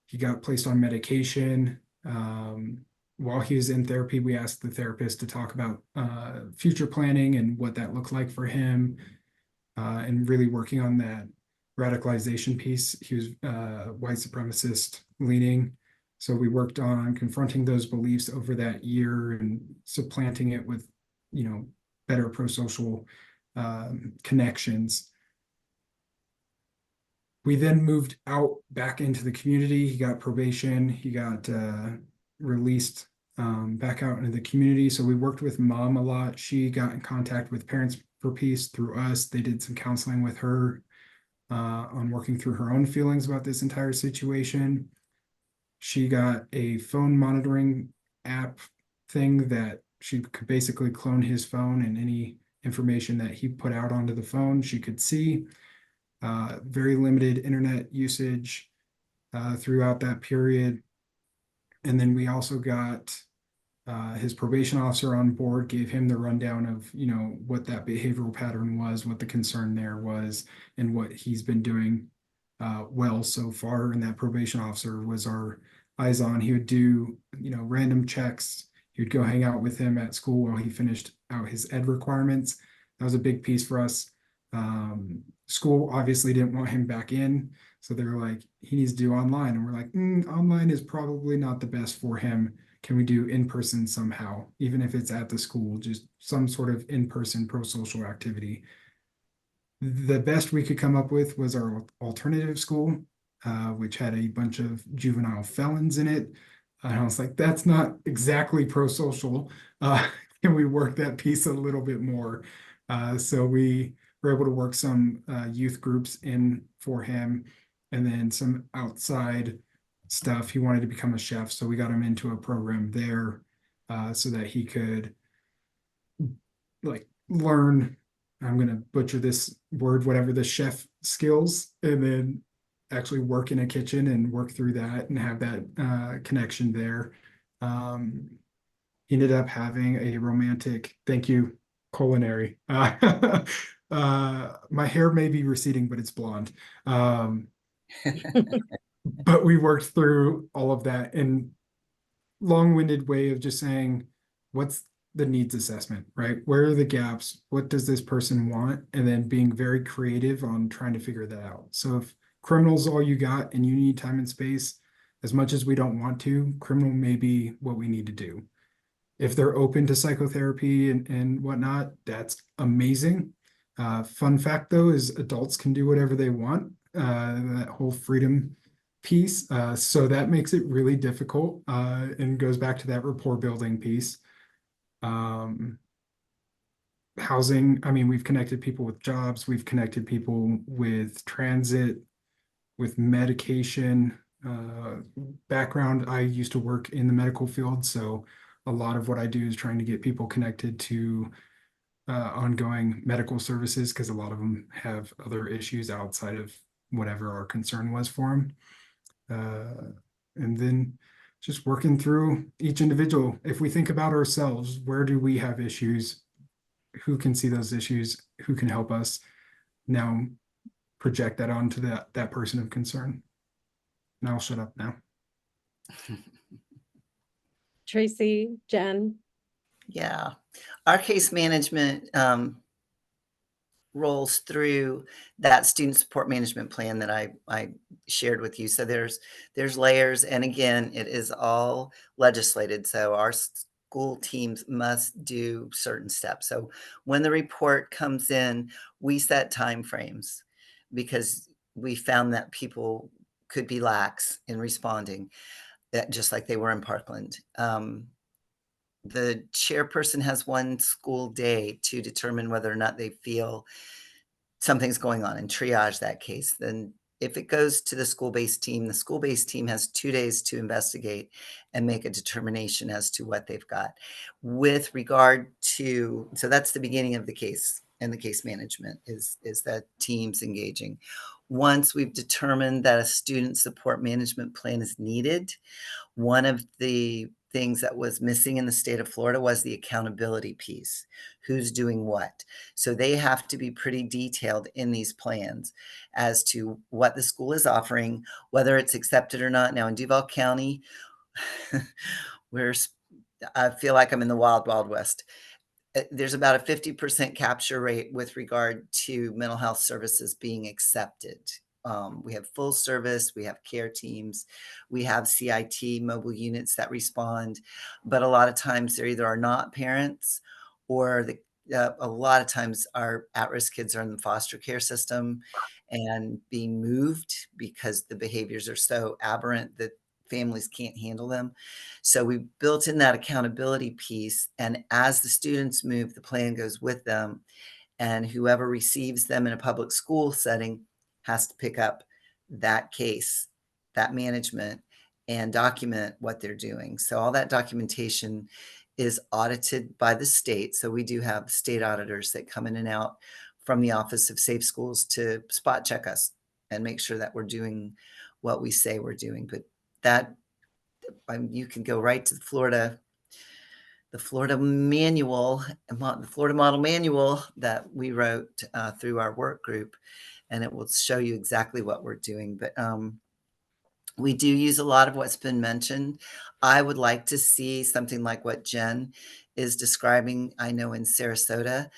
He got placed on medication. While he was in therapy, we asked the therapist to talk about future planning and what that looked like for him, and really working on that radicalization piece. He was white supremacist leaning. So we worked on confronting those beliefs over that year and supplanting it with, better pro-social connections. We then moved out back into the community. He got probation. He got released back out into the community. So we worked with mom a lot. She got in contact with Parents for Peace through us. They did some counseling with her on working through her own feelings about this entire situation. She got a phone monitoring app thing that she could basically clone his phone, and any information that he put out onto the phone, she could see. Very limited internet usage throughout that period. And then we also got his probation officer on board, gave him the rundown of, what that behavioral pattern was, what the concern there was, and what he's been doing well so far. And that probation officer was our eyes on. He would do, random checks. He would go hang out with him at school while he finished out his ed requirements. That was a big piece for us. School obviously didn't want him back in. So they were like, he needs to do online. And we're like, online is probably not the best for him. Can we do in-person somehow, even if it's at the school, just some sort of in-person pro-social activity? The best we could come up with was our alternative school, which had a bunch of juvenile felons in it. And I was like, that's not exactly pro-social. Can we work that piece a little bit more? So we were able to work some youth groups in for him, and then some outside stuff. He wanted to become a chef, so we got him into a program there so that he could learn, I'm going to butcher this word, whatever, the chef skills, and then actually work in a kitchen and work through that and have that connection there. He ended up having a romantic, thank you, culinary. My hair may be receding, but it's blonde. But we worked through all of that in long-winded way of just saying, what's the needs assessment, right? Where are the gaps? What does this person want? And then being very creative on trying to figure that out. So if criminal's all you got and you need time and space, as much as we don't want to, criminal may be what we need to do. if they're open to psychotherapy and whatnot, that's amazing. Fun fact though is adults can do whatever they want. That whole freedom piece. So that makes it really difficult and goes back to that rapport building piece. Housing, I mean, we've connected people with jobs, we've connected people with transit, with medication. Background, I used to work in the medical field, so a lot of what I do is trying to get people connected to ongoing medical services because a lot of them have other issues outside of whatever our concern was for them. And then just working through each individual. If we think about ourselves, where do we have issues? Who can see those issues? Who can help us? Now project that onto that person of concern. And I'll shut up now. Tracy, Jen. Yeah, our case management rolls through that student support management plan that I shared with you. So there's layers, and again, it is all legislated. So our school teams must do certain steps. So when the report comes in, we set timeframes because we found that people could be lax in responding, just like they were in Parkland. The chairperson has one school day to determine whether or not they feel something's going on and triage that case. Then if it goes to the school-based team, the school-based team has 2 days to investigate and make a determination as to what they've got. With regard to, so that's the beginning of the case, and the case management is that teams engaging. Once we've determined that a student support management plan is needed, one of the things that was missing in the state of Florida was the accountability piece. Who's doing what? So they have to be pretty detailed in these plans as to what the school is offering, whether it's accepted or not. Now in Duval County, I feel like I'm in the wild, wild west. There's about a 50% capture rate with regard to mental health services being accepted. We have full service, we have care teams, we have CIT mobile units that respond, but a lot of times there either are not parents or a lot of times our at-risk kids are in the foster care system and being moved because the behaviors are so aberrant that families can't handle them. So we built in that accountability piece, and as the students move, the plan goes with them, and whoever receives them in a public school setting has to pick up that case, that management, and document what they're doing. So all that documentation is audited by the state. So we do have state auditors that come in and out from the Office of Safe Schools to spot check us and make sure that we're doing what we say we're doing. But that, you can go right to the Florida manual, the Florida model manual that we wrote through our work group, and it will show you exactly what we're doing. But we do use a lot of what's been mentioned. I would like to see something like what Jen is describing. I know in Sarasota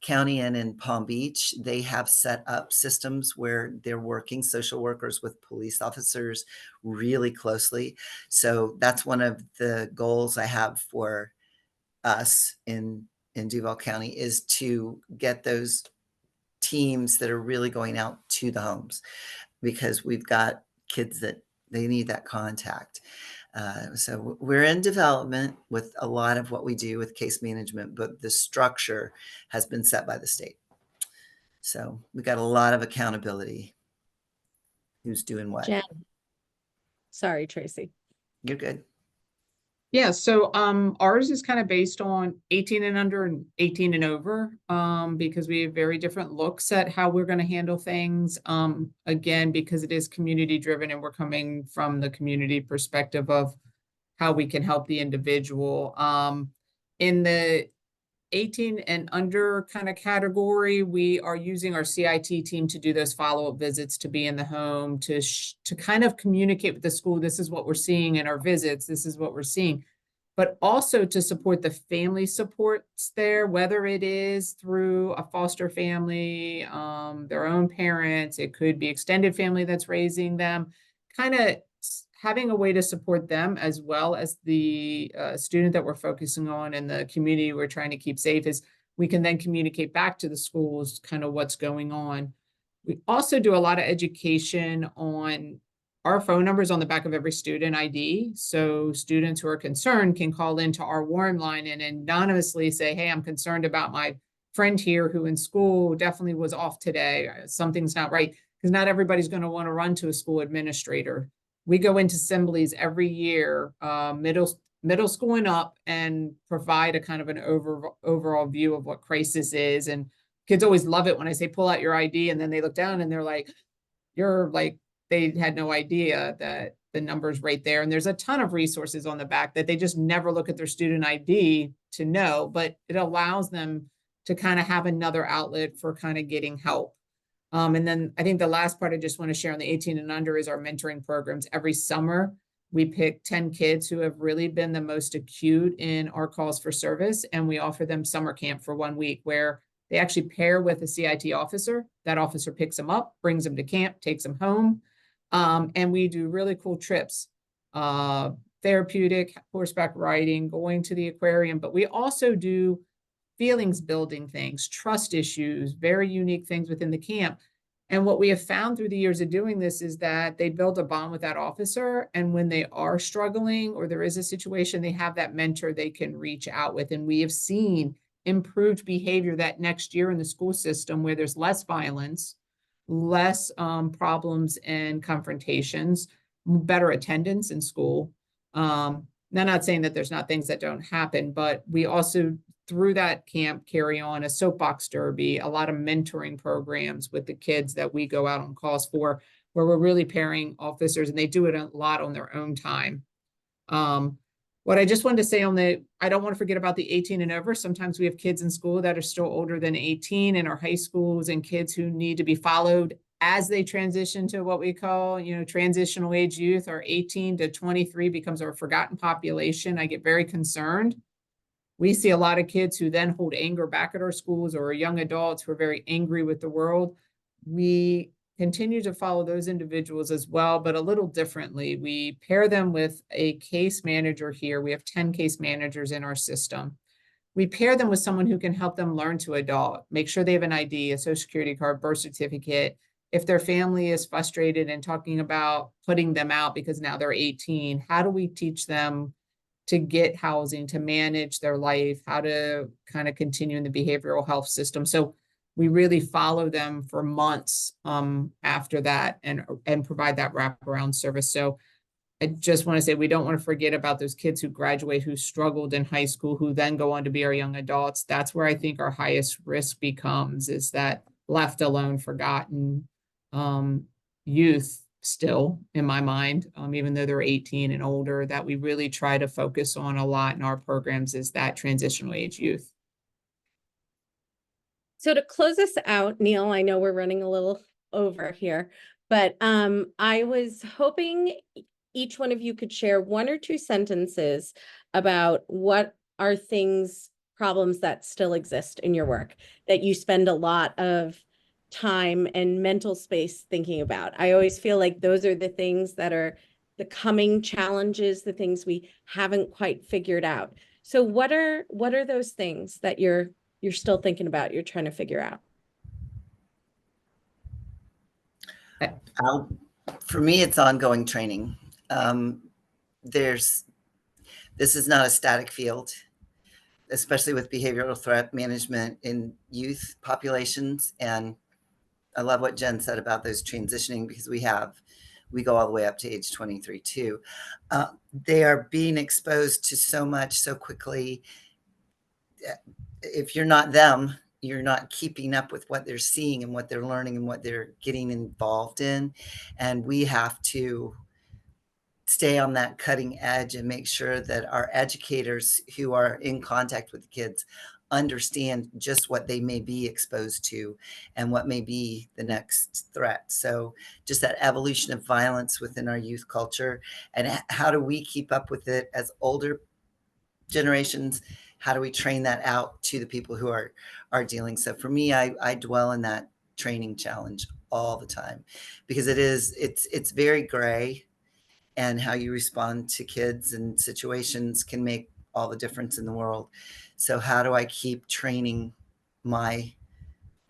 County and in Palm Beach, they have set up systems where they're working social workers with police officers really closely. So that's one of the goals I have for us in Duval County, is to get those teams that are really going out to the homes, because we've got kids that they need that contact. So we're in development with a lot of what we do with case management, but the structure has been set by the state. So we got a lot of accountability. Who's doing what? Jen. Sorry, Tracy. You're good. Yeah, so ours is kind of based on 18 and under and 18 and over, because we have very different looks at how we're going to handle things. Again, because it is community driven and we're coming from the community perspective of how we can help the individual. In the 18 and under kind of category, we are using our CIT team to do those follow-up visits, to be in the home, to kind of communicate with the school. This is what we're seeing in our visits. This is what we're seeing, but also to support the family supports there, whether it is through a foster family, their own parents, it could be extended family that's raising them, kind of having a way to support them as well as the student that we're focusing on and the community we're trying to keep safe is we can then communicate back to the schools kind of what's going on. We also do a lot of education on our phone numbers on the back of every student ID. So students who are concerned can call into our warm line and anonymously say, hey, I'm concerned about my friend here who in school definitely was off today. Something's not right. Because not everybody's going to want to run to a school administrator. We go into assemblies every year, middle school and up, and provide a kind of an overall view of what crisis is. And kids always love it when I say, pull out your ID. And then they look down and they're like, you're like, they had no idea that the number's right there. And there's a ton of resources on the back that they just never look at their student ID to know, but it allows them to kind of have another outlet for kind of getting help. And then I think the last part I just want to share on the 18 and under is our mentoring programs. Every summer, we pick 10 kids who have really been the most acute in our calls for service, and we offer them summer camp for 1 week where they actually pair with a CIT officer. That officer picks them up, brings them to camp, takes them home. And we do really cool trips, therapeutic, horseback riding, going to the aquarium, but we also do feelings building things, trust issues, very unique things within the camp. And what we have found through the years of doing this is that they build a bond with that officer. And when they are struggling or there is a situation, they have that mentor they can reach out with. And we have seen improved behavior that next year in the school system where there's less violence, less problems and confrontations, better attendance in school. I'm not saying that there's not things that don't happen, but we also through that camp carry on a soapbox derby, a lot of mentoring programs with the kids that we go out on calls for, where we're really pairing officers, and they do it a lot on their own time. What I just wanted to say I don't want to forget about the 18 and over. Sometimes we have kids in school that are still older than 18 in our high schools, and kids who need to be followed as they transition to what we call, transitional age youth. Our 18 to 23 becomes our forgotten population. I get very concerned. We see a lot of kids who then hold anger back at our schools, or young adults who are very angry with the world. We continue to follow those individuals as well, but a little differently. We pair them with a case manager here. We have 10 case managers in our system. We pair them with someone who can help them learn to adult, make sure they have an ID, a social security card, birth certificate. If their family is frustrated and talking about putting them out because now they're 18, how do we teach them to get housing, to manage their life, how to kind of continue in the behavioral health system? So we really follow them for months after that and provide that wraparound service. So I just want to say, we don't want to forget about those kids who graduate, who struggled in high school, who then go on to be our young adults. That's where I think our highest risk becomes, is that left alone, forgotten youth still, in my mind, even though they're 18 and older, that we really try to focus on a lot in our programs, is that transitional age youth. So to close us out, Neil, I know we're running a little over here, but I was hoping each one of you could share 1 or 2 sentences about what are problems that still exist in your work that you spend a lot of time and mental space thinking about. I always feel like those are the things that are the coming challenges, the things we haven't quite figured out. So what are those things that you're still thinking about, you're trying to figure out? For me, it's ongoing training. This is not a static field, especially with behavioral threat management in youth populations. And I love what Jen said about those transitioning, because we go all the way up to age 23 too. They are being exposed to so much so quickly. If you're not them, you're not keeping up with what they're seeing and what they're learning and what they're getting involved in. And we have to stay on that cutting edge and make sure that our educators who are in contact with the kids understand just what they may be exposed to and what may be the next threat. So just that evolution of violence within our youth culture, and how do we keep up with it as older generations? How do we train that out to the people who are dealing? So for me, I dwell in that training challenge all the time, because it's very gray. and how you respond to kids and situations can make all the difference in the world. So how do I keep training my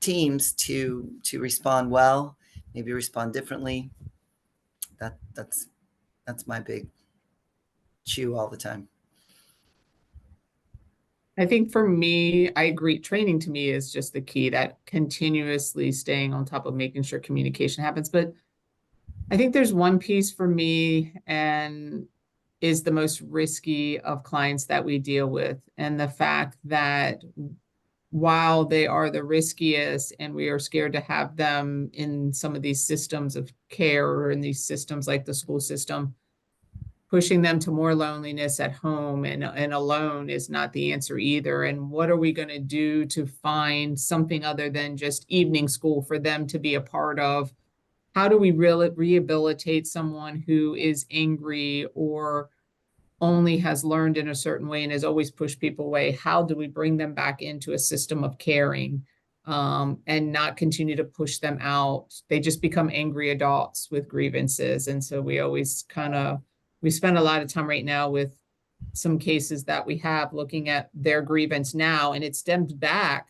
teams to respond well, maybe respond differently? That's my big chew all the time. I think for me, I agree. Training to me is just the key, that continuously staying on top of making sure communication happens. But I think there's one piece for me, and is the most risky of clients that we deal with. And the fact that while they are the riskiest and we are scared to have them in some of these systems of care or in these systems like the school system, pushing them to more loneliness at home and alone is not the answer either. And what are we going to do to find something other than just evening school for them to be a part of? How do we really rehabilitate someone who is angry or only has learned in a certain way and has always pushed people away? How do we bring them back into a system of caring, and not continue to push them out? They just become angry adults with grievances. And so we always we spend a lot of time right now with some cases that we have looking at their grievance now, and it stems back.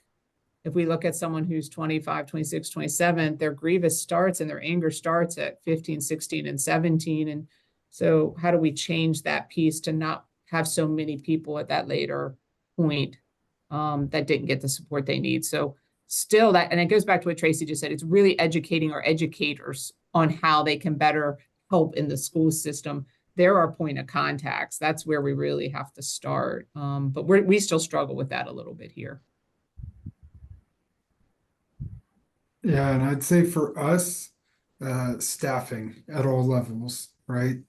If we look at someone who's 25, 26, 27, their grievance starts and their anger starts at 15, 16, and 17. And so how do we change that piece to not have so many people at that later point that didn't get the support they need? So still that, and it goes back to what Tracy just said, it's really educating our educators on how they can better help in the school system. They're our point of contacts. That's where we really have to start. But we still struggle with that a little bit here. Yeah, and I'd say for us, staffing at all levels, right?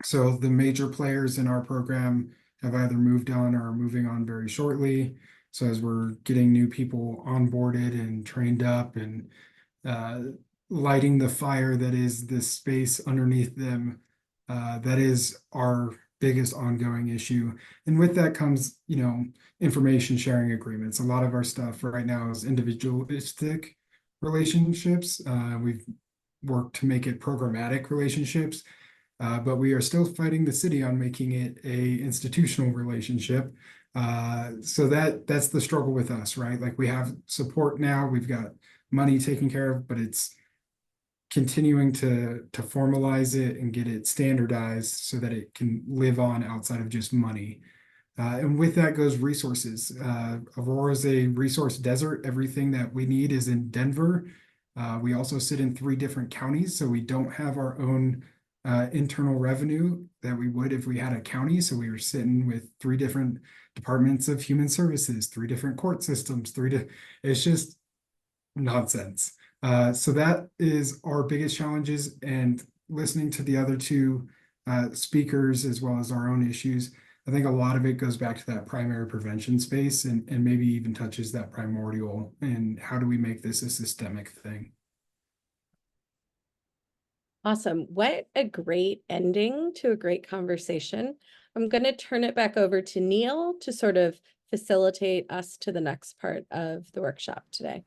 So the major players in our program have either moved on or are moving on very shortly. So as we're getting new people onboarded and trained up and lighting the fire that is the space underneath them, that is our biggest ongoing issue. And with that comes, information sharing agreements. A lot of our stuff right now is individualistic relationships. We've worked to make it programmatic relationships, but we are still fighting the city on making it a institutional relationship. So that's the struggle with us, right? Like, we have support now, we've got money taken care of, but it's continuing to formalize it and get it standardized so that it can live on outside of just money. And with that goes resources. Aurora is a resource desert. Everything that we need is in Denver. We also sit in 3 different counties, so we don't have our own internal revenue that we would if we had a county. So we were sitting with 3 different departments of human services, 3 different court systems, it's just nonsense. So that is our biggest challenges, and listening to the other 2 speakers as well as our own issues, I think a lot of it goes back to that primary prevention space and maybe even touches that primordial, and how do we make this a systemic thing? Awesome. What a great ending to a great conversation. I'm going to turn it back over to Neil to sort of facilitate us to the next part of the workshop today.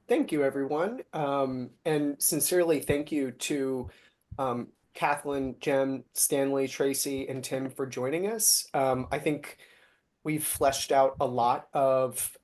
Thank you, everyone. And sincerely thank you to Kathleen, Jem, Stanley, Tracy, and Tim for joining us. I think we've fleshed out a lot of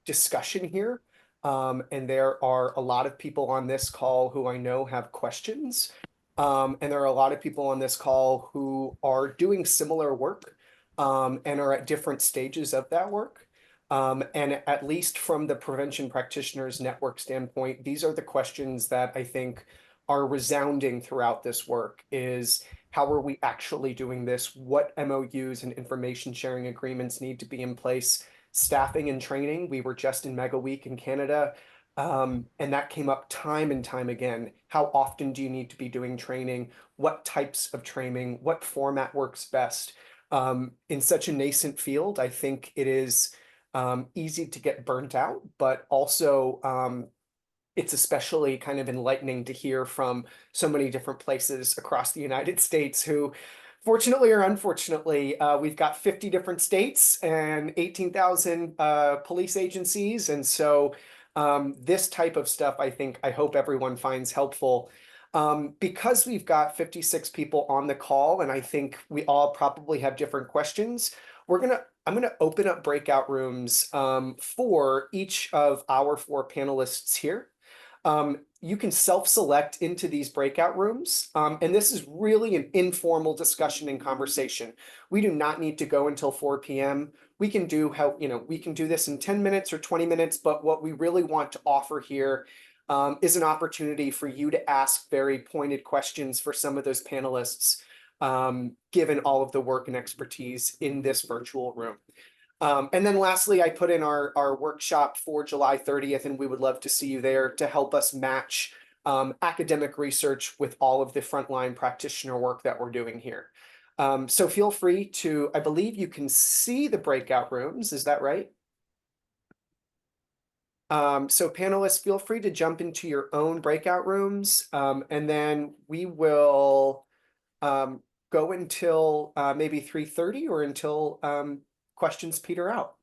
discussion here. And there are a lot of people on this call who I know have questions. And there are a lot of people on this call who are doing similar work and are at different stages of that work. And at least from the Prevention Practitioners Network standpoint, these are the questions that I think are resounding throughout this work: is how are we actually doing this? What MOUs and information sharing agreements need to be in place? Staffing and training. We were just in Mega Week in Canada, and that came up time and time again. How often do you need to be doing training? What types of training? What format works best? In such a nascent field, I think it is easy to get burnt out, but also it's especially kind of enlightening to hear from so many different places across the United States who, fortunately or unfortunately, we've got 50 different states and 18,000 police agencies. And so this type of stuff, I hope everyone finds helpful. Because we've got 56 people on the call, and I think we all probably have different questions, I'm gonna open up breakout rooms for each of our 4 panelists here. You can self-select into these breakout rooms, and this is really an informal discussion and conversation. We do not need to go until 4 p.m. We can do we can do this in 10 minutes or 20 minutes, but what we really want to offer here is an opportunity for you to ask very pointed questions for some of those panelists, given all of the work and expertise in this virtual room. And then lastly, I put in our workshop for July 30th, and we would love to see you there to help us match academic research with all of the frontline practitioner work that we're doing here. So feel free to, I believe you can see the breakout rooms, is that right? So panelists, feel free to jump into your own breakout rooms, and then we will go until maybe 3:30 or until questions peter out.